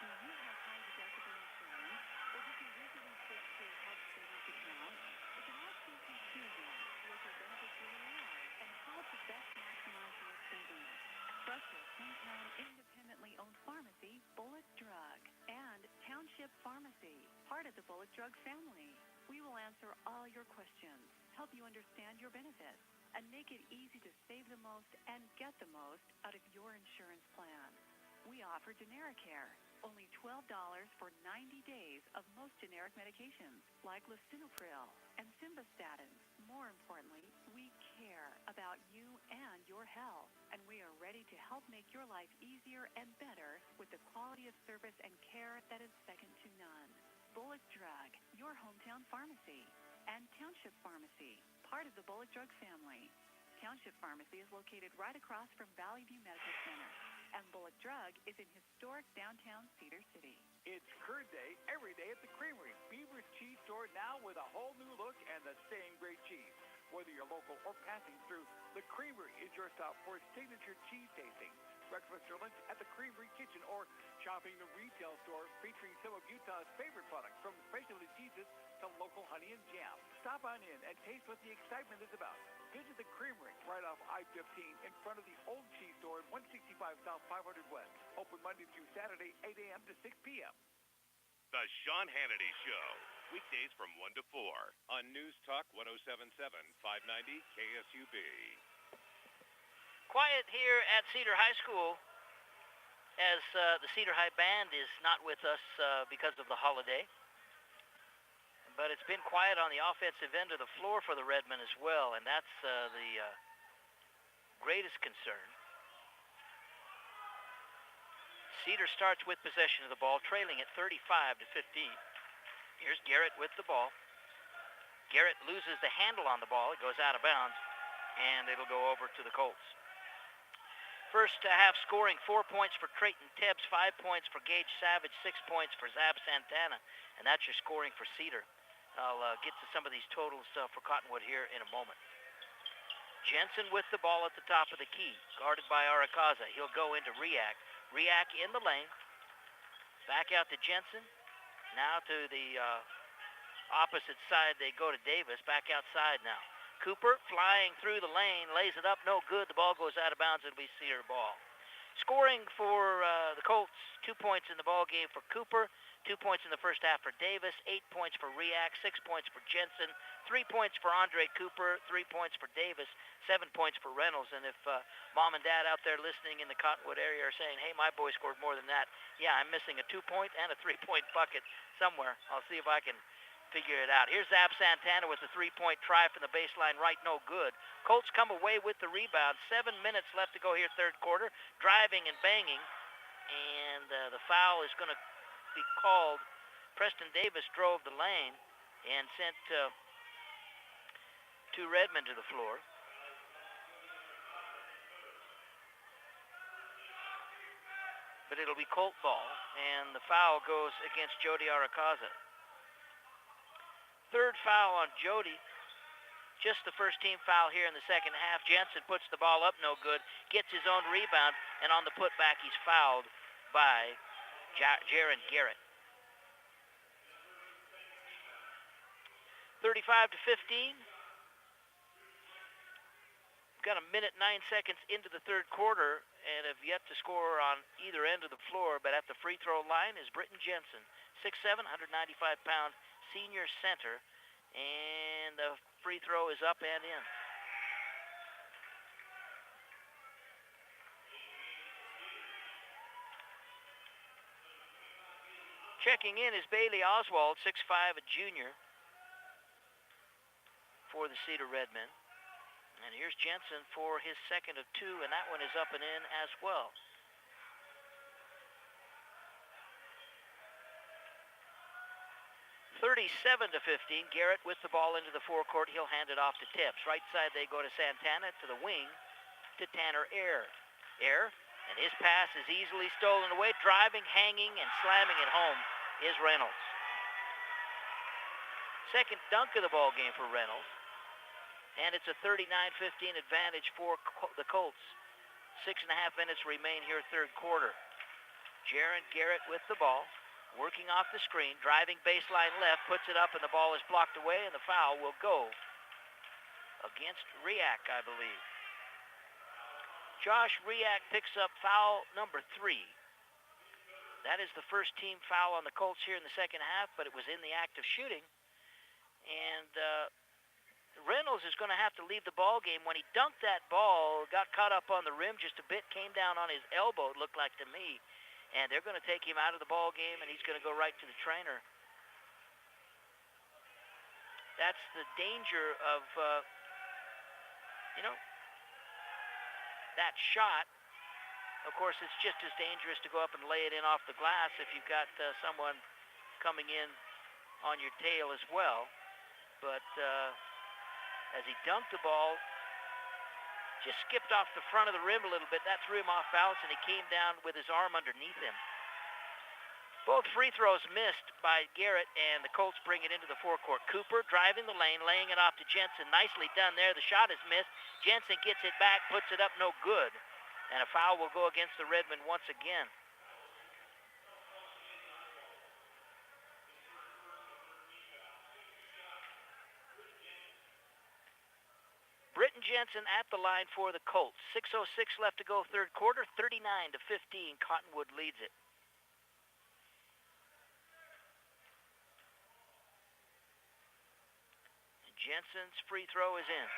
Do you have high deductible insurance, or did you recently switch to a health savings account? It can all seem confusing what your benefits really are and how to best maximize your savings. Trusted, hometown, independently owned pharmacy, Bullet Drug, and Township Pharmacy, part of the Bullet Drug family. We will answer all your questions, help you understand your benefits, and make it easy to save the most and get the most out of your insurance plan. We offer generic care, only $12 for 90 days of most generic medications like lisinopril and simvastatin. More importantly, we care about you and your health, and we are ready to help make your life easier and better with the quality of service and care that is second to none. Bullet Drug, your hometown pharmacy, and Township Pharmacy, part of the Bullet Drug family. Township Pharmacy is located right across from Valley View Medical Center, and Bullet Drug is in historic downtown Cedar City. It's Curd Day every day at the Creamery, Beaver's Cheese Store, now with a whole new look and the same great cheese. Whether you're local or passing through, the Creamery is your stop for signature cheese tasting. Breakfast or lunch at the Creamery Kitchen, or shopping the retail store featuring some of Utah's favorite products, from specialty cheeses to local honey and jam. Stop on in and taste what the excitement is about. Visit the Creamery right off I-15 in front of the old cheese store at 165 South 500 West. Open Monday through Saturday, 8 a.m. to 6 p.m. The Sean Hannity Show, weekdays from 1 to 4 on News Talk 107.7, 590 KSUB. Quiet here at Cedar High School as the Cedar High Band is not with us because of the holiday. But it's been quiet on the offensive end of the floor for the Redmen as well, and that's the greatest concern. Cedar starts with possession of the ball, trailing at 35-15. Here's Garrett with the ball. Garrett loses the handle on the ball. It goes out of bounds, and it'll go over to the Colts. First half scoring, 4 points for Creighton Tebbs, 5 points for Gage Savage, 6 points for Zab Santana, and that's your scoring for Cedar. I'll get to some of these totals for Cottonwood here in a moment. Jensen with the ball at the top of the key, guarded by Arakaza. He'll go into Riak. Riak in the lane. Back out to Jensen. Now to the opposite side they go to Davis. Back outside now. Cooper flying through the lane, lays it up, no good. The ball goes out of bounds. It'll be Cedar ball. Scoring for the Colts, 2 points in the ball game for Cooper, 2 points in the first half for Davis, 8 points for Riak, 6 points for Jensen, 3 points for Andre Cooper, 3 points for Davis, 7 points for Reynolds. And if mom and dad out there listening in the Cottonwood area are saying, hey, my boy scored more than that, yeah, I'm missing a 2-point and a 3-point bucket somewhere. I'll see if I can figure it out. Here's Zab Santana with the 3-point try from the baseline right, no good. Colts come away with the rebound. 7 minutes left to go here, third quarter. Driving and banging, and the foul is going to be called. Preston Davis drove the lane and sent two Redmen to the floor. But it'll be Colt ball, and the foul goes against Jody Arakaza. Third foul on Jody. Just the first team foul here in the second half. Jensen puts the ball up, no good. Gets his own rebound, and on the putback, he's fouled by Jaron Garrett. 35-15. Got a minute, 9 seconds into the third quarter, and have yet to score on either end of the floor. But at the free throw line is Britton Jensen, 6'7", 195-pound senior center, and the free throw is up and in. Checking in is Bailey Oswald, 6'5", a junior for the Cedar Redmen. And here's Jensen for his second of two, and that one is up and in as well. 37-15. Garrett with the ball into the forecourt. He'll hand it off to Tibbs. Right side they go to Santana, to the wing, to Tanner Air. Air, and his pass is easily stolen away. Driving, hanging, and slamming it home is Reynolds. Second dunk of the ball game for Reynolds. And it's a 39-15 advantage for the Colts. 6.5 minutes remain here, third quarter. Jaron Garrett with the ball, working off the screen, driving baseline left, puts it up, and the ball is blocked away, and the foul will go against Riak, I believe. Josh Riak picks up foul number 3. That is the first team foul on the Colts here in the second half, but it was in the act of shooting. And Reynolds is going to have to leave the ball game. When he dunked that ball, got caught up on the rim just a bit, came down on his elbow, it looked like to me. And they're going to take him out of the ball game, and he's going to go right to the trainer. That's the danger of, that shot. Of course, it's just as dangerous to go up and lay it in off the glass if you've got someone coming in on your tail as well. But as he dunked the ball, just skipped off the front of the rim a little bit. That threw him off balance, and he came down with his arm underneath him. Both free throws missed by Garrett, and the Colts bring it into the forecourt. Cooper driving the lane, laying it off to Jensen. Nicely done there. The shot is missed. Jensen gets it back, puts it up, no good. And a foul will go against the Redmen once again. Britton Jensen at the line for the Colts. 6:06 left to go, third quarter. 39-15. Cottonwood leads it. And Jensen's free throw is in.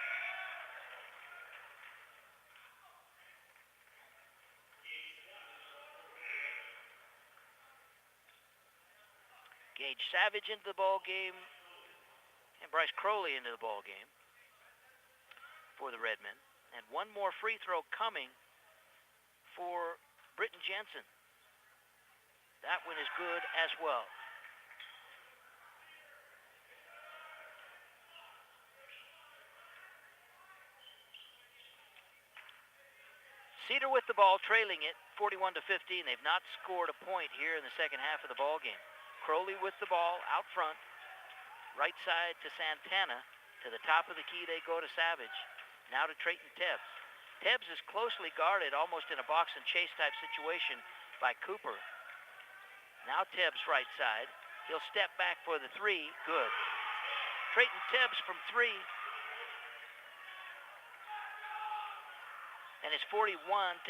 Gage Savage into the ball game, and Bryce Crowley into the ball game for the Redmen. And one more free throw coming for Britton Jensen. That one is good as well. Cedar with the ball, trailing it 41-15. They've not scored a point here in the second half of the ball game. Crowley with the ball out front, right side to Santana. To the top of the key they go to Savage. Now to Trayton Tebbs. Tebbs is closely guarded, almost in a box and chase type situation by Cooper. Now Tebbs right side. He'll step back for the 3. Good. Trayton Tebbs from 3. And it's 41-18.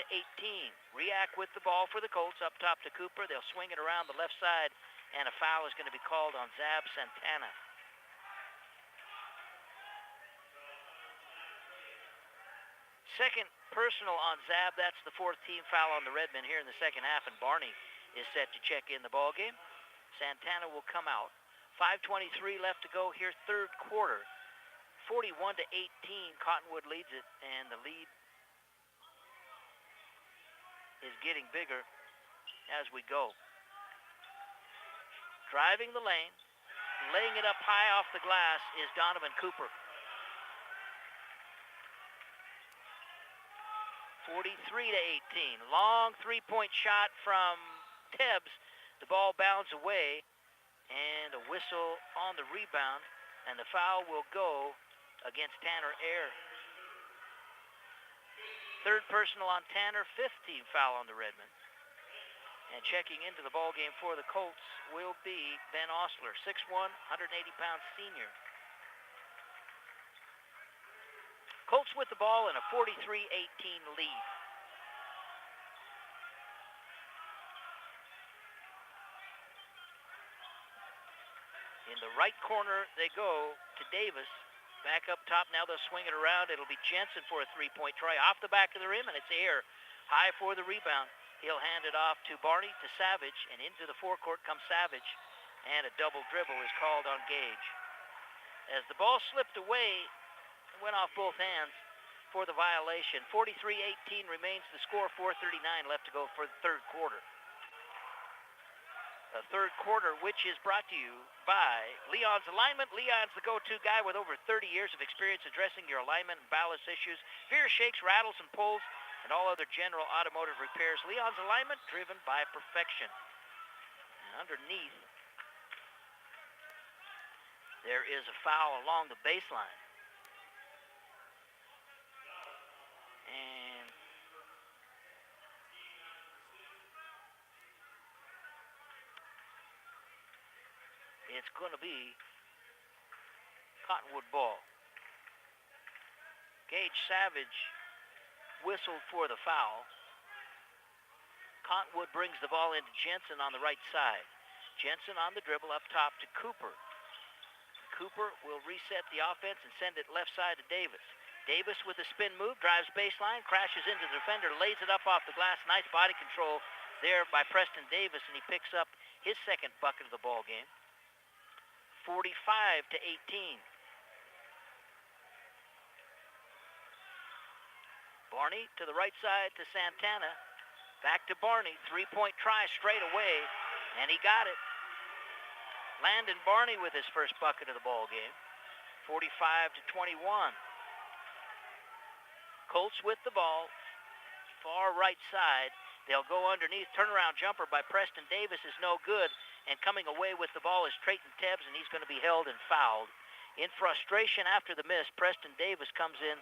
Riak with the ball for the Colts, up top to Cooper. They'll swing it around the left side, and a foul is going to be called on Zab Santana. Second personal on Zab. That's the 4th team foul on the Redmen here in the second half, and Barney is set to check in the ball game. Santana will come out. 5:23 left to go here, third quarter. 41-18. Cottonwood leads it, and the lead is getting bigger as we go. Driving the lane, laying it up high off the glass is Donovan Cooper. 43-18. Long three-point shot from Tebbs. The ball bounds away, and a whistle on the rebound, and the foul will go against Tanner Air. Third personal on Tanner, 5th team foul on the Redmen. And checking into the ball game for the Colts will be Ben Osler, 6'1", 180-pound senior. Colts with the ball in a 43-18 lead. In the right corner they go to Davis. Back up top, now they'll swing it around. It'll be Jensen for a three-point try. Off the back of the rim, and it's Air. High for the rebound. He'll hand it off to Barney, to Savage, and into the forecourt comes Savage. And a double dribble is called on Gage. As the ball slipped away, it went off both hands for the violation. 43-18 remains the score, 4:39 left to go for the third quarter. third quarter, which is brought to you by Leon's Alignment. Leon's the go-to guy with over 30 years of experience addressing your alignment and ballast issues, veer, shakes, rattles, and pulls, and all other general automotive repairs. Leon's Alignment, driven by perfection. And underneath, there is a foul along the baseline. And it's going to be Cottonwood ball. Gage Savage whistled for the foul. Cottonwood brings the ball into Jensen on the right side. Jensen on the dribble up top to Cooper. Cooper will reset the offense and send it left side to Davis. Davis with a spin move, drives baseline, crashes into the defender, lays it up off the glass. Nice body control there by Preston Davis, and he picks up his second bucket of the ball game. 45-18. Barney to the right side to Santana. Back to Barney. Three-point try straight away, and he got it. Landon Barney with his first bucket of the ball game. 45-21. Colts with the ball. Far right side. They'll go underneath. Turnaround jumper by Preston Davis is no good. And coming away with the ball is Trayton Tebbs, and he's going to be held and fouled. In frustration after the miss, Preston Davis comes in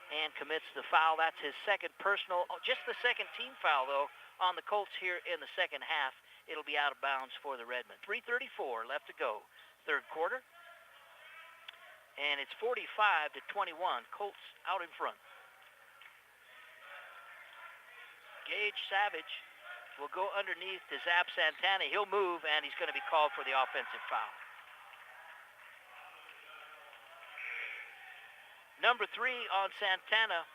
and commits the foul. That's his second personal, just the second team foul, though, on the Colts here in the second half. It'll be out of bounds for the Redmen. 3:34 left to go, third quarter. And it's 45-21. Colts out in front. Gage Savage will go underneath to Zab Santana. He'll move, and he's going to be called for the offensive foul. Number 3 on Santana.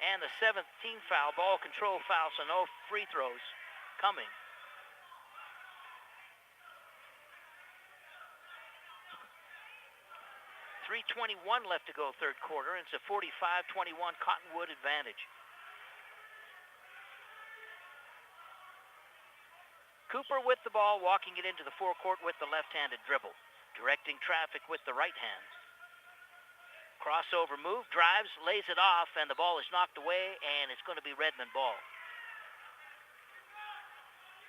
And the 7th team foul, ball control foul, so no free throws coming. .321 left to go third quarter, and it's a 45-21 Cottonwood advantage. Cooper with the ball, walking it into the forecourt with the left-handed dribble. Directing traffic with the right hand. Crossover move, drives, lays it off, and the ball is knocked away, and it's going to be Redmond ball.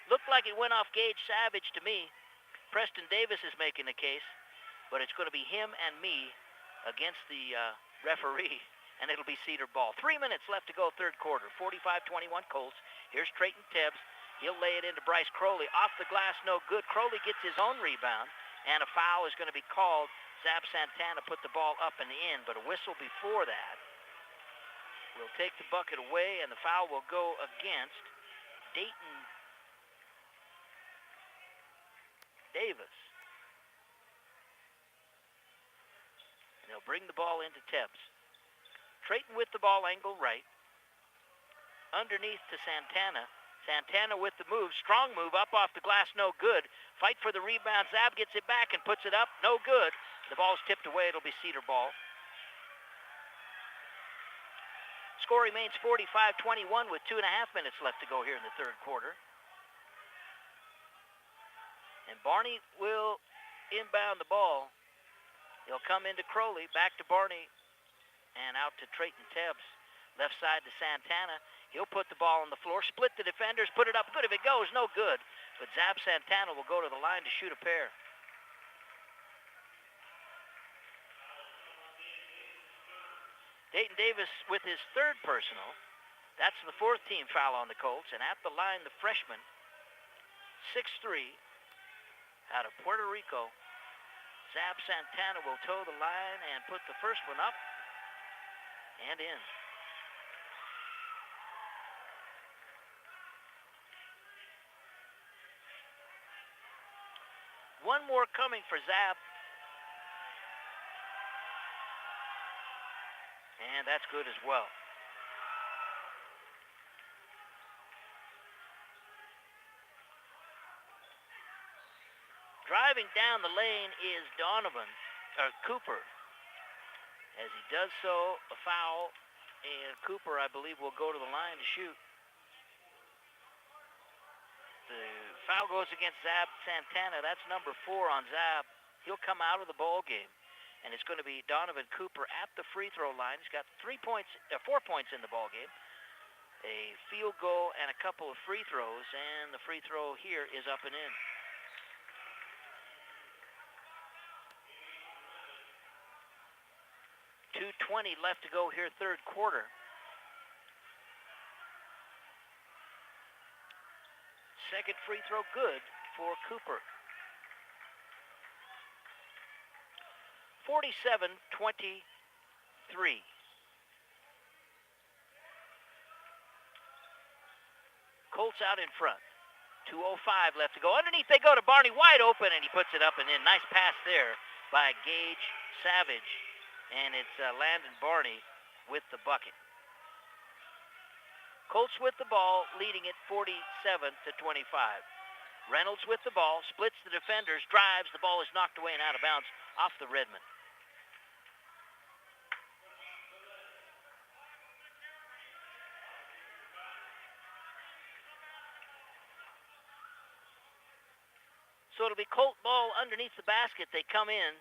Looked like it went off Gage Savage to me. Preston Davis is making the case, but it's going to be him and me against the referee, and it'll be Cedar ball. 3 minutes left to go third quarter. 45-21 Colts. Here's Trayton Tebbs. He'll lay it into Bryce Crowley. Off the glass, no good. Crowley gets his own rebound, and a foul is going to be called. Zab Santana put the ball up and in, but a whistle before that will take the bucket away, and the foul will go against Dayton Davis. And they'll bring the ball into Tebbs. Trayton with the ball, angle right. Underneath to Santana. Santana with the move, strong move, up off the glass, no good. Fight for the rebound, Zab gets it back and puts it up, no good. The ball's tipped away, it'll be Cedar ball. Score remains 45-21 with 2.5 minutes left to go here in the third quarter. And Barney will inbound the ball. He'll come into Crowley, back to Barney, and out to Trayton Tebbs. Left side to Santana. He'll put the ball on the floor, split the defenders, put it up. Good if it goes, no good. But Zab Santana will go to the line to shoot a pair. Dayton Davis with his third personal. That's the 4th team foul on the Colts. And at the line, the freshman, 6'3", out of Puerto Rico. Zab Santana will toe the line and put the first one up and in. One more coming for Zab. And that's good as well. Driving down the lane is Cooper. As he does so, a foul, and Cooper, I believe, will go to the line to shoot. The Foul goes against Zab Santana. That's number 4 on Zab. He'll come out of the ball game. And it's going to be Donovan Cooper at the free throw line. He's got 4 points in the ball game. A field goal and a couple of free throws, and the free throw here is up and in. .220 left to go here, third quarter. Second free throw good for Cooper. 47-23. Colts out in front. 2:05 left to go. Underneath they go to Barney, wide open, and he puts it up and in. Nice pass there by Gage Savage. And it's Landon Barney with the bucket. Colts with the ball, leading it 47-25. Reynolds with the ball, splits the defenders, drives. The ball is knocked away and out of bounds off the Redmond. So it'll be Colt ball underneath the basket. They come in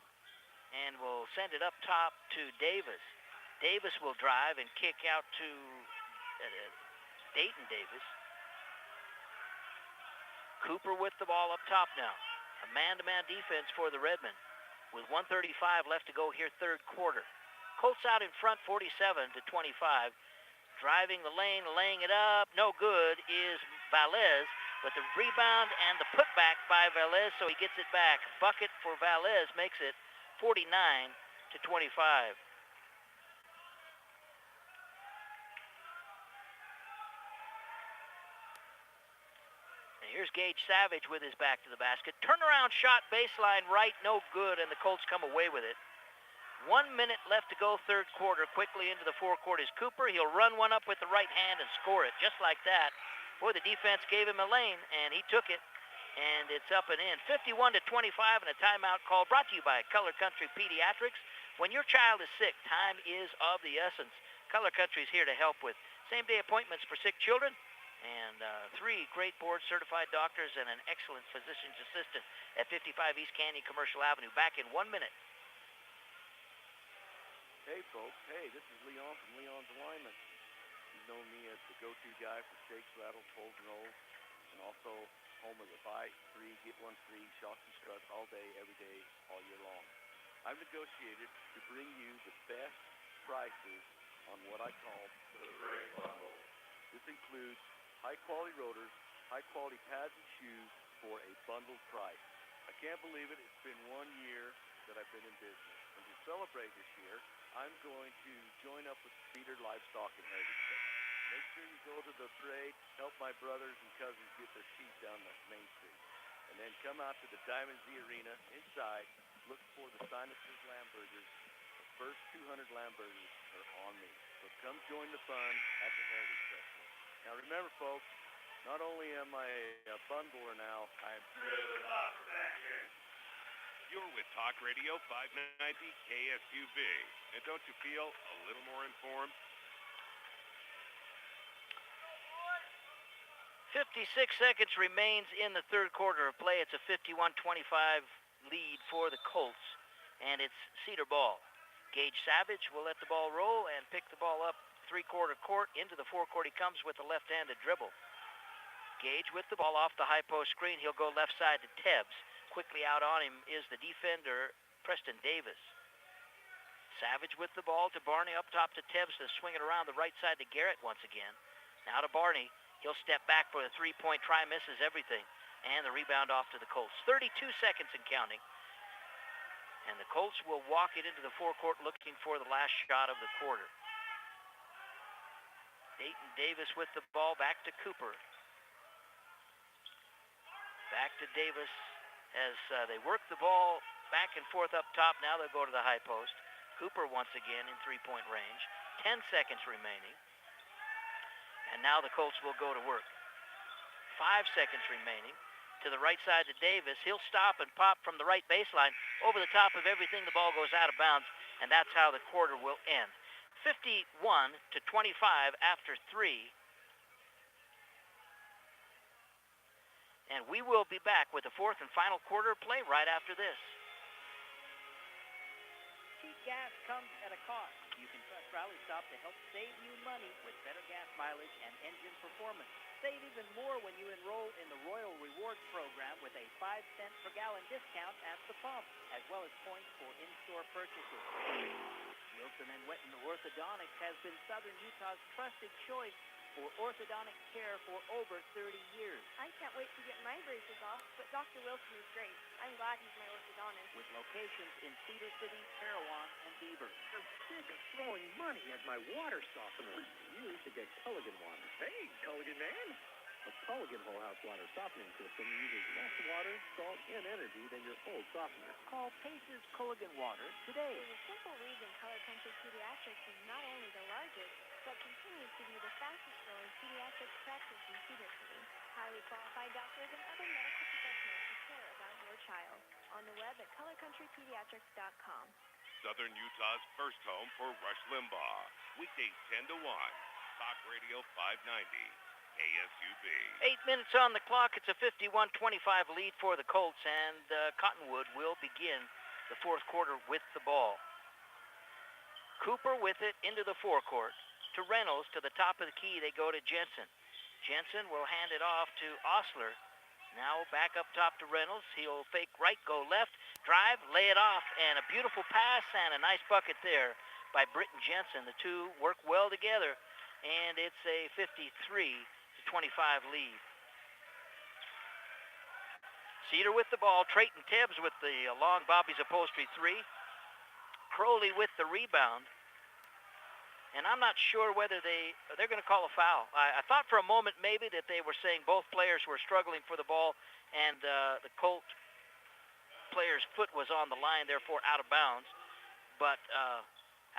and will send it up top to Davis. Davis will drive and kick out to Dayton Davis. Cooper with the ball up top now. A man-to-man defense for the Redmen with 1:35 left to go here, third quarter. Colts out in front, 47-25. Driving the lane, laying it up, no good, is Valez. But the rebound and the putback by Valez, so he gets it back. Bucket for Valez makes it 49-25. And here's Gage Savage with his back to the basket. Turnaround shot, baseline right, no good, and the Colts come away with it. 1 minute left to go, third quarter. Quickly into the forecourt is Cooper. He'll run one up with the right hand and score it, just like that. Boy, the defense gave him a lane, and he took it, and it's up and in. 51-25, and a timeout call brought to you by Color Country Pediatrics. When your child is sick, time is of the essence. Color Country is here to help with same-day appointments for sick children, and 3 great board-certified doctors and an excellent physician's assistant at 55 East Canyon Commercial Avenue. Back in 1 minute. Hey, folks. Hey, this is Leon from Leon's Alignment. You've known me as the go-to guy for shakes, rattles, pulls, and rolls, and also home of the buy 3, get 1 free, shocks and struts all day, every day, all year long. I've negotiated to bring you the best prices on what I call the Great Bundle. This includes high-quality rotors, high-quality pads and shoes for a bundled price. I can't believe it. It's been 1 year that I've been in business. And to celebrate this year, I'm going to join up with Cedar Livestock and Heritage Fest. Make sure you go to the parade, help my brothers and cousins get their sheep down the main street. And then come out to the Diamond Z Arena inside, look for the Sinuses Lamb Burgers. The first 200 lamb burgers are on me. So come join the fun at the Heritage Festival. Now remember, folks, not only am I a bundler now, I'm You're with Talk Radio 590 KSUB. And don't you feel a little more informed? 56 seconds remains in the third quarter of play. It's a 51-25 lead for the Colts, and it's Cedar ball. Gage Savage will let the ball roll and pick the ball up three-quarter court. Into the forecourt he comes with a left-handed dribble. Gage with the ball off the high post screen. He'll go left side to Tebbs. Quickly out on him is the defender, Preston Davis. Savage with the ball to Barney, up top to Tebbs to swing it around the right side to Garrett once again. Now to Barney. He'll step back for a three-point try, misses everything. And the rebound off to the Colts. 32 seconds and counting. And the Colts will walk it into the forecourt looking for the last shot of the quarter. Dayton Davis with the ball, back to Cooper. Back to Davis as they work the ball back and forth up top. Now they'll go to the high post. Cooper once again in three-point range. 10 seconds remaining. And now the Colts will go to work. 5 seconds remaining. To the right side to Davis. He'll stop and pop from the right baseline. Over the top of everything, the ball goes out of bounds. And that's how the quarter will end. 51-25 after 3. And we will be back with the fourth and final quarter of play right after this. Cheap gas comes at a cost. You can trust Rally Stop to help save you money with better gas mileage and engine performance. Save even more when you enroll in the Royal Rewards program with a 5-cent per gallon discount at the pump, as well as points for in-store purchases. Wilson & Wetton Orthodontics has been Southern Utah's trusted choice for orthodontic care for over 30 years. I can't wait to get my braces off, but Dr. Wilson is great. I'm glad he's my orthodontist. With locations in Cedar City, Parowan, and Beaver. I'm sick of throwing money at my water softener. You should get Culligan water. Hey, Culligan man. A Culligan whole house water softening system uses less water, salt, and energy than your old softener. Call Pace's Culligan Water today. There's a simple reason Color Country Pediatrics is not only the largest, but continues to be the fastest growing pediatric practice in Cedar City. Highly qualified doctors and other medical professionals who care about your child. On the web at colorcountrypediatrics.com. Southern Utah's first home for Rush Limbaugh. Weekdays 10 to 1. Talk Radio 590. KSUB. 8 minutes on the clock. It's a 51-25 lead for the Colts, and Cottonwood will begin the fourth quarter with the ball. Cooper with it into the forecourt. To Reynolds, to the top of the key, they go to Jensen. Jensen will hand it off to Osler. Now back up top to Reynolds. He'll fake right, go left, drive, lay it off, and a beautiful pass and a nice bucket there by Britton Jensen. The two work well together, and it's a 53-25 lead. Cedar with the ball. Trayton Tibbs with the long Bobby's upholstery three. Crowley with the rebound. And I'm not sure whether they're going to call a foul. I thought for a moment maybe that they were saying both players were struggling for the ball, and the Colt player's foot was on the line, therefore out of bounds. But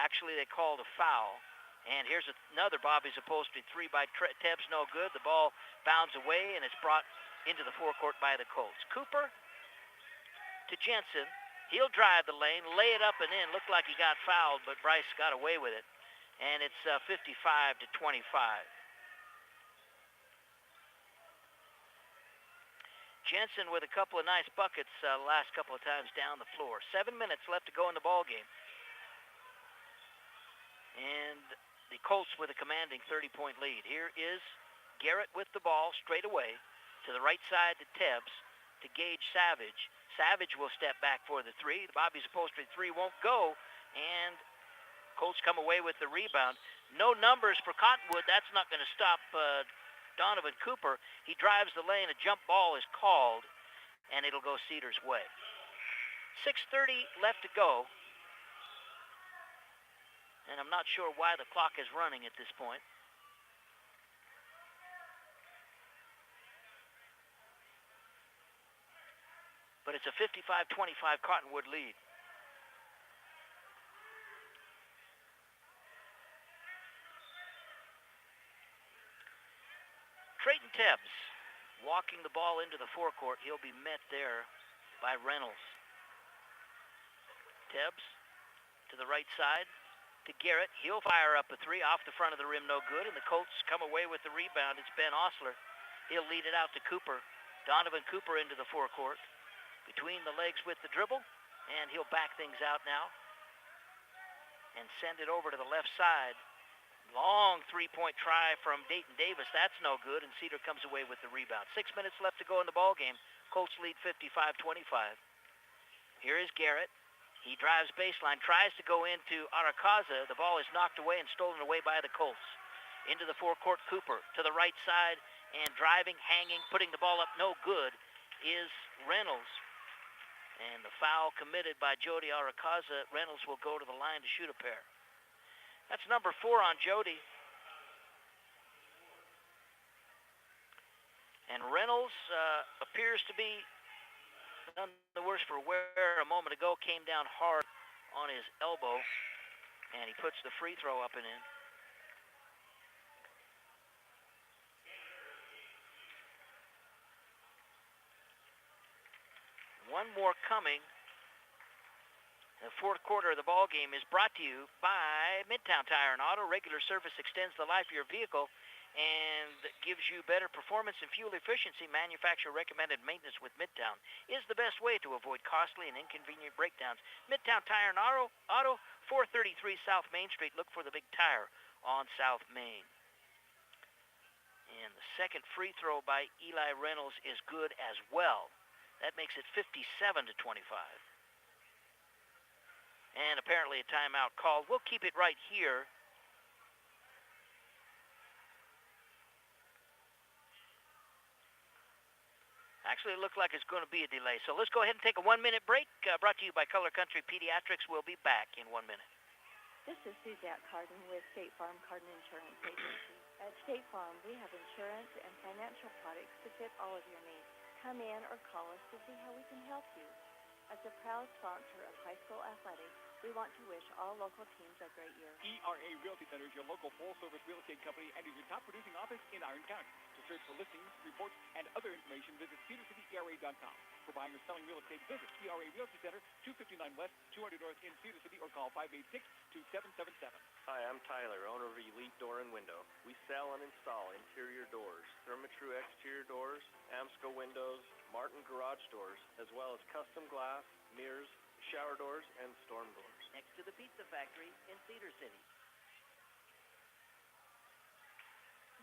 actually they called a foul. And here's another Bobby's upholstery three by Tibbs, no good. The ball bounds away, and it's brought into the forecourt by the Colts. Cooper to Jensen. He'll drive the lane, lay it up and in. Looked like he got fouled, but Bryce got away with it. And it's 55-25. Jensen with a couple of nice buckets last couple of times down the floor. 7 minutes left to go in the ball game. And the Colts with a commanding 30-point lead. Here is Garrett with the ball straight away to the right side to Tibbs to Gage Savage. Savage will step back for the three. The Bobby's upholstery three won't go, and Colts come away with the rebound. No numbers for Cottonwood. That's not going to stop Donovan Cooper. He drives the lane. A jump ball is called, and it'll go Cedar's way. 6:30 left to go. And I'm not sure why the clock is running at this point. But it's a 55-25 Cottonwood lead. Trayton Tibbs walking the ball into the forecourt. He'll be met there by Reynolds. Tibbs to the right side to Garrett. He'll fire up a three off the front of the rim, no good, and the Colts come away with the rebound. It's Ben Osler. He'll lead it out to Cooper. Donovan Cooper into the forecourt. Between the legs with the dribble, and he'll back things out now and send it over to the left side. Long three-point try from Dayton Davis. That's no good, and Cedar comes away with the rebound. 6 minutes left to go in the ball game. Colts lead 55-25. Here is Garrett. He drives baseline, tries to go into Arakaza. The ball is knocked away and stolen away by the Colts. Into the forecourt, Cooper to the right side, and driving, hanging, putting the ball up no good is Reynolds. And the foul committed by Jody Arakaza. Reynolds will go to the line to shoot a pair. That's number 4 on Jody. And Reynolds appears to be none the worse for wear. A moment ago came down hard on his elbow, and he puts the free throw up and in. One more coming. The fourth quarter of the ball game is brought to you by Midtown Tire and Auto. Regular service extends the life of your vehicle, and gives you better performance and fuel efficiency. Manufacturer recommended maintenance with Midtown is the best way to avoid costly and inconvenient breakdowns. Midtown Tire and Auto, 433 South Main Street. Look for the big tire on South Main. And the second free throw by Eli Reynolds is good as well. That makes it 57-25. And apparently a timeout called. We'll keep it right here. Actually, it looked like it's going to be a delay. So let's go ahead and take a 1-minute break. Brought to you by Color Country Pediatrics. We'll be back in 1 minute. This is Suzette Carden with State Farm Carden Insurance Agency. At State Farm, we have insurance and financial products to fit all of your needs. Come in or call us to see how we can help you. As a proud sponsor of high school athletics, we want to wish all local teams a great year. ERA Realty Center is your local full-service real estate company and is your top producing office in Iron County. To search for listings, reports, and other information, visit CedarCityERA.com. For buying or selling real estate, visit ERA Realty Center, 259 West, 200 North in Cedar City, or call 586-2777. Hi, I'm Tyler, owner of Elite Door and Window. We sell and install interior doors, Therma-Tru exterior doors, Amsco windows, Martin garage doors, as well as custom glass, mirrors, shower doors, and storm doors. Next to the Pizza Factory in Cedar City.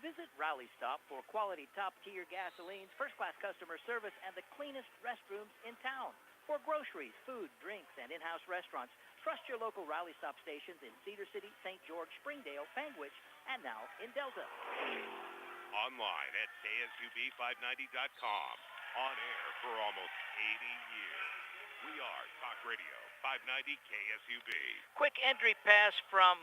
Visit Rally Stop for quality top-tier gasolines, first-class customer service, and the cleanest restrooms in town. For groceries, food, drinks, and in-house restaurants, trust your local Rally Stop stations in Cedar City, St. George, Springdale, Panguitch, and now in Delta. Online at KSUB590.com. On air for almost 80 years. We are Talk Radio 590 KSUB. Quick entry pass from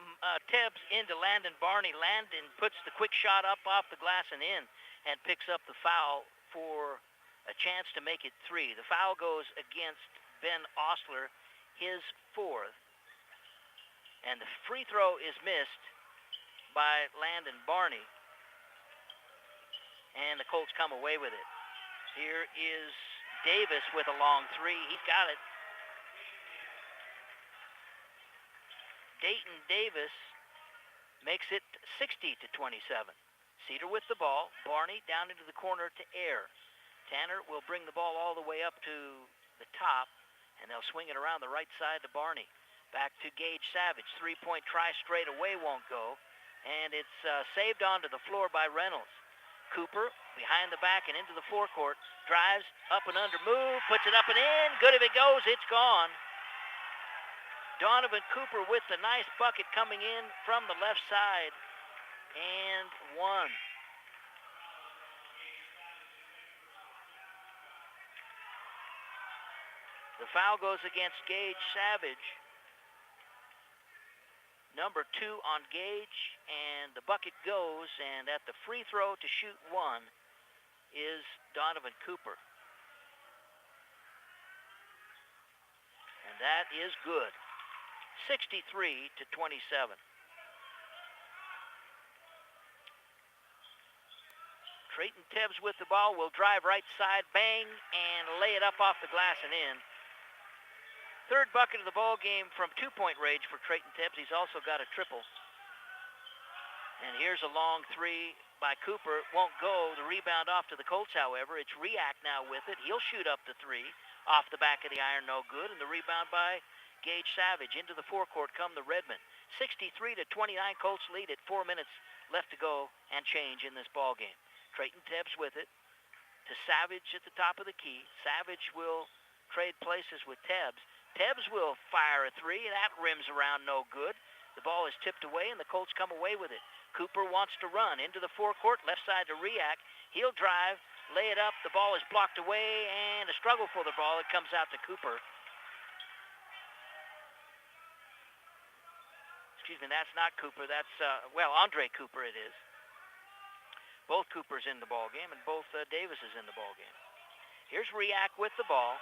Tebbs into Landon Barney. Landon puts the quick shot up off the glass and in and picks up the foul for a chance to make it 3. The foul goes against Ben Osler, his 4th. And the free throw is missed by Landon Barney. And the Colts come away with it. Here is Davis with a long 3. He's got it. Dayton Davis makes it 60-27. Cedar with the ball. Barney down into the corner to Air. Tanner will bring the ball all the way up to the top, and they'll swing it around the right side to Barney. Back to Gage Savage. 3-point try straight away won't go, and it's saved onto the floor by Reynolds. Cooper behind the back and into the forecourt. Drives up and under, move, puts it up and in. Good if it goes, it's gone. Donovan Cooper with the nice bucket coming in from the left side. And 1. The foul goes against Gage Savage. Number 2 on Gage, and the bucket goes, and at the free throw to shoot 1 is Donovan Cooper. And that is good. 63-27. Trayton Tebbs with the ball will drive right side, bang, and lay it up off the glass and in. 3rd bucket of the ball game from 2-point range for Trayton Tebbs. He's also got a triple. And here's a long 3 by Cooper. Won't go. The rebound off to the Colts, however. It's Riak now with it. He'll shoot up the 3 off the back of the iron, no good. And the rebound by Gage Savage. Into the forecourt come the Redmen. 63-29, Colts lead at 4 minutes left to go and change in this ball game. Trayton Tebbs with it to Savage at the top of the key. Savage will trade places with Tebbs. Tebbs will fire a 3, and that rims around no good. The ball is tipped away, and the Colts come away with it. Cooper wants to run into the forecourt, left side to Riak. He'll drive, lay it up. The ball is blocked away, and a struggle for the ball. It comes out to Cooper. Excuse me, that's not Cooper. That's, Andre Cooper it is. Both Coopers in the ball game, and both Davis is in the ball game. Here's Riak with the ball.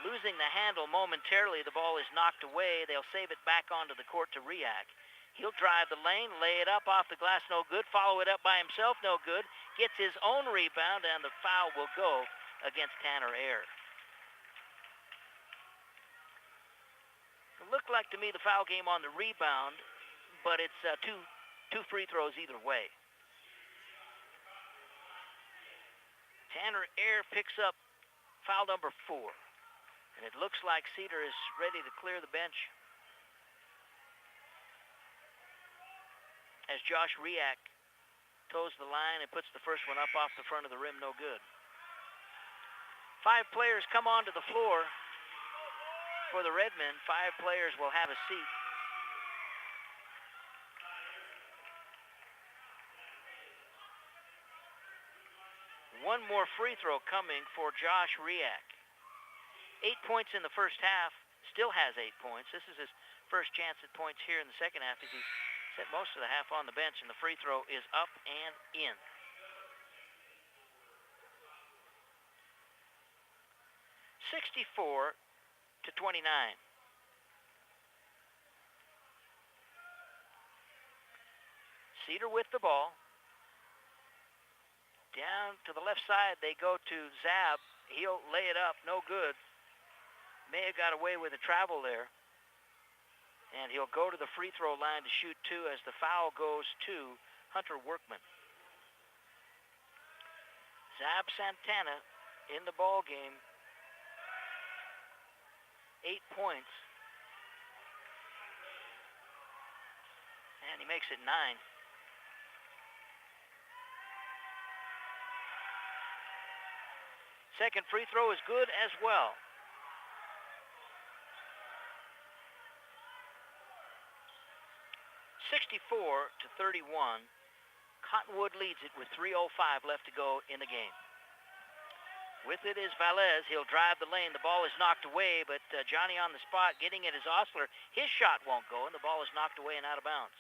Losing the handle momentarily, the ball is knocked away. They'll save it back onto the court to Riak. He'll drive the lane, lay it up off the glass, no good. Follow it up by himself, no good. Gets his own rebound, and the foul will go against Tanner Air. It looked like to me the foul game on the rebound, but it's two free throws either way. Tanner Air picks up foul number 4. And it looks like Cedar is ready to clear the bench as Josh Riak toes the line and puts the first one up off the front of the rim, no good. 5 players come onto the floor for the Redmen. 5 players will have a seat. One more free throw coming for Josh Riak. 8 points in the first half, still has 8 points. This is his first chance at points here in the second half as he's spent most of the half on the bench, and the free throw is up and in. (64-29). Cedar with the ball. Down to the left side, they go to Zab. He'll lay it up, no good. May have got away with a travel there. And he'll go to the free throw line to shoot 2 as the foul goes to Hunter Workman. Zab Santana in the ball game. 8 points. And he makes it 9. Second free throw is good as well. (64-31). Cottonwood leads it with 3:05 left to go in the game. With it is Valez. He'll drive the lane. The ball is knocked away, but Johnny on the spot getting it is Osler. His shot won't go, and the ball is knocked away and out of bounds.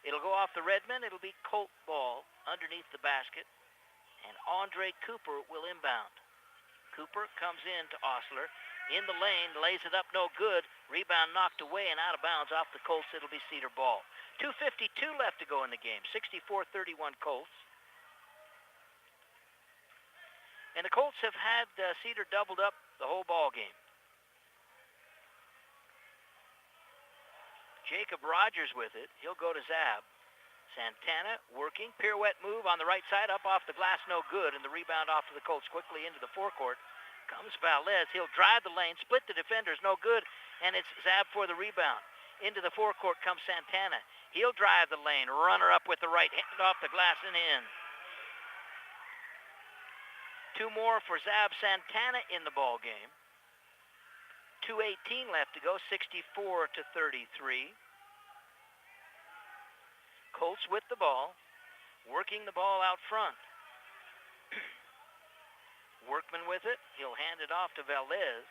It'll go off the Redmen. It'll be Colt ball underneath the basket, and Andre Cooper will inbound. Cooper comes in to Osler. In the lane, lays it up, no good. Rebound knocked away and out of bounds off the Colts. It'll be Cedar ball. 2:52 left to go in the game. 64-31 Colts. And the Colts have had Cedar doubled up the whole ball game. Jacob Rogers with it. He'll go to Zab. Santana working, pirouette move on the right side, up off the glass, no good, and the rebound off to the Colts quickly into the forecourt. Comes Valez. He'll drive the lane, split the defenders, no good, and it's Zab for the rebound. Into the forecourt comes Santana. He'll drive the lane, runner up with the right hand off the glass and in. 2 more for Zab Santana in the ball game. 2:18 left to go, 64-33. Colts with the ball, working the ball out front. Workman with it. He'll hand it off to Valez.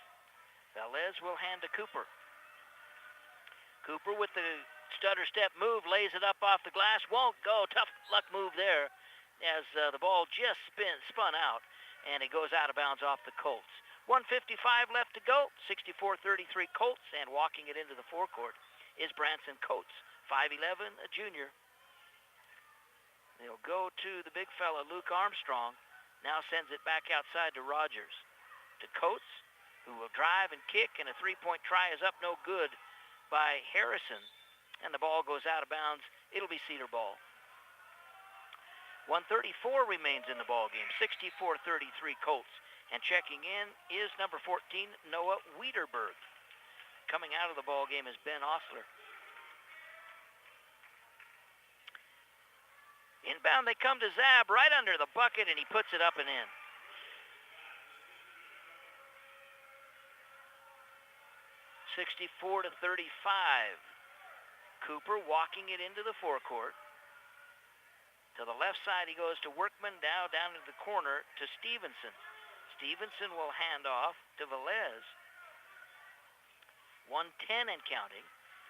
Valez will hand to Cooper. Cooper with the stutter step move, lays it up off the glass, won't go. Tough luck move there as the ball just spun out, and it goes out of bounds off the Colts. 1:55 left to go, 64-33 Colts, and walking it into the forecourt is Branson Coates, 5'11", a junior. They'll go to the big fella, Luke Armstrong. Now sends it back outside to Rogers. To Coates, who will drive and kick, and a three-point try is up, no good by Harrison. And the ball goes out of bounds. It'll be Cedar ball. 1:34 remains in the ball game. 64-33 Colts. And checking in is number 14, Noah Wiederberg. Coming out of the ball game is Ben Osler. Inbound, they come to Zab right under the bucket, and he puts it up and in. (64-35). Cooper walking it into the forecourt. To the left side, he goes to Workman, down into the corner to Stevenson. Stevenson will hand off to Velez. 1:10 and counting.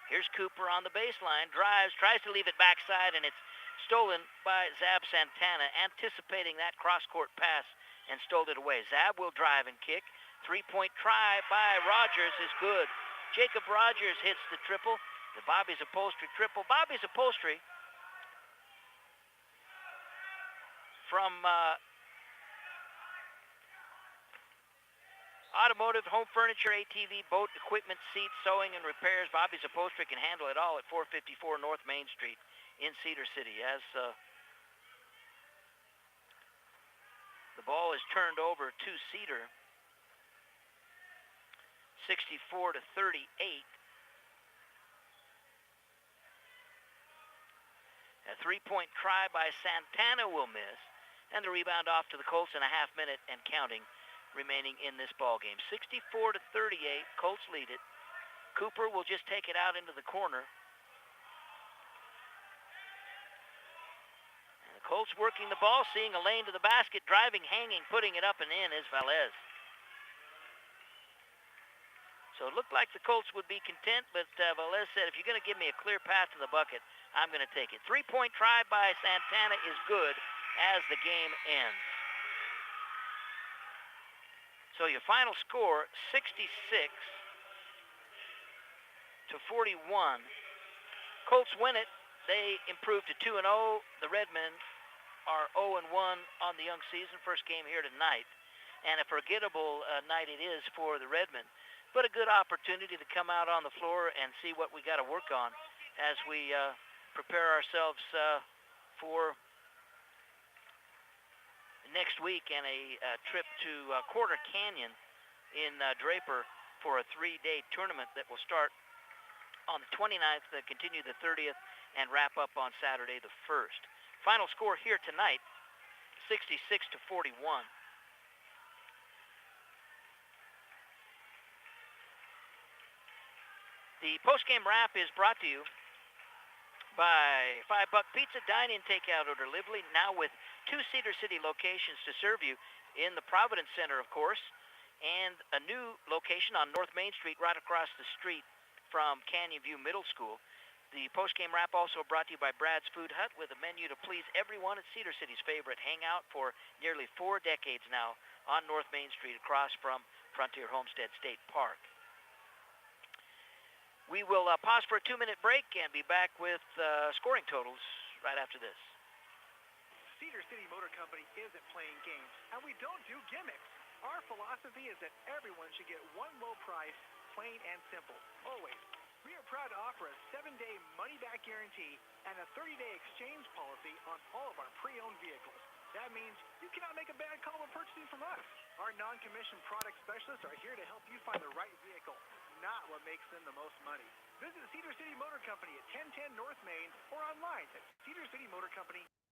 Here's Cooper on the baseline, drives, tries to leave it backside, and it's stolen by Zab Santana, anticipating that cross-court pass, and stole it away. Zab will drive and kick. Three-point try by Rogers is good. Jacob Rogers hits the triple, the Bobby's Upholstery triple. Bobby's Upholstery from automotive, home furniture, ATV, boat, equipment, seats, sewing, and repairs. Bobby's Upholstery can handle it all at 454 North Main Street in Cedar City. As the The ball is turned over to Cedar. 64-38. A three-point try by Santana will miss, and the rebound off to the Colts in a half minute and counting remaining in this ball game. 64-38, Colts lead it. Cooper will just take it out into the corner. And the Colts working the ball, seeing a lane to the basket, driving, hanging, putting it up and in is Velez. So it looked like the Colts would be content, but Velez said, if you're going to give me a clear path to the bucket, I'm going to take it. Three-point try by Santana is good as the game ends. So your final score, 66-41. Colts win it. They improve to 2-0. The Redmen are 0-1 on the young season. First game here tonight. And a forgettable night it is for the Redmen. But a good opportunity to come out on the floor and see what we got to work on as we prepare ourselves for next week and a trip to Quarter Canyon in Draper for a 3-day tournament that will start on the 29th, continue the 30th, and wrap up on Saturday the 1st. Final score here tonight, 66-41. The post-game wrap is brought to you by $5 Pizza, dine-in, takeout, or delivery, now with 2 Cedar City locations to serve you in the Providence Center, of course, and a new location on North Main Street right across the street from Canyon View Middle School. The post-game wrap also brought to you by Brad's Food Hut, with a menu to please everyone at Cedar City's favorite hangout for nearly 4 decades now on North Main Street across from Frontier Homestead State Park. We will pause for a 2-minute break and be back with scoring totals right after this. Cedar City Motor Company isn't playing games, and we don't do gimmicks. Our philosophy is that everyone should get one low price, plain and simple, always. We are proud to offer a 7-day money-back guarantee and a 30-day exchange policy on all of our pre-owned vehicles. That means you cannot make a bad call when purchasing from us. Our non-commissioned product specialists are here to help you find the right vehicle, not what makes them the most money. Visit Cedar City Motor Company at 1010 North Main or online at cedarcitymotorcompany.com.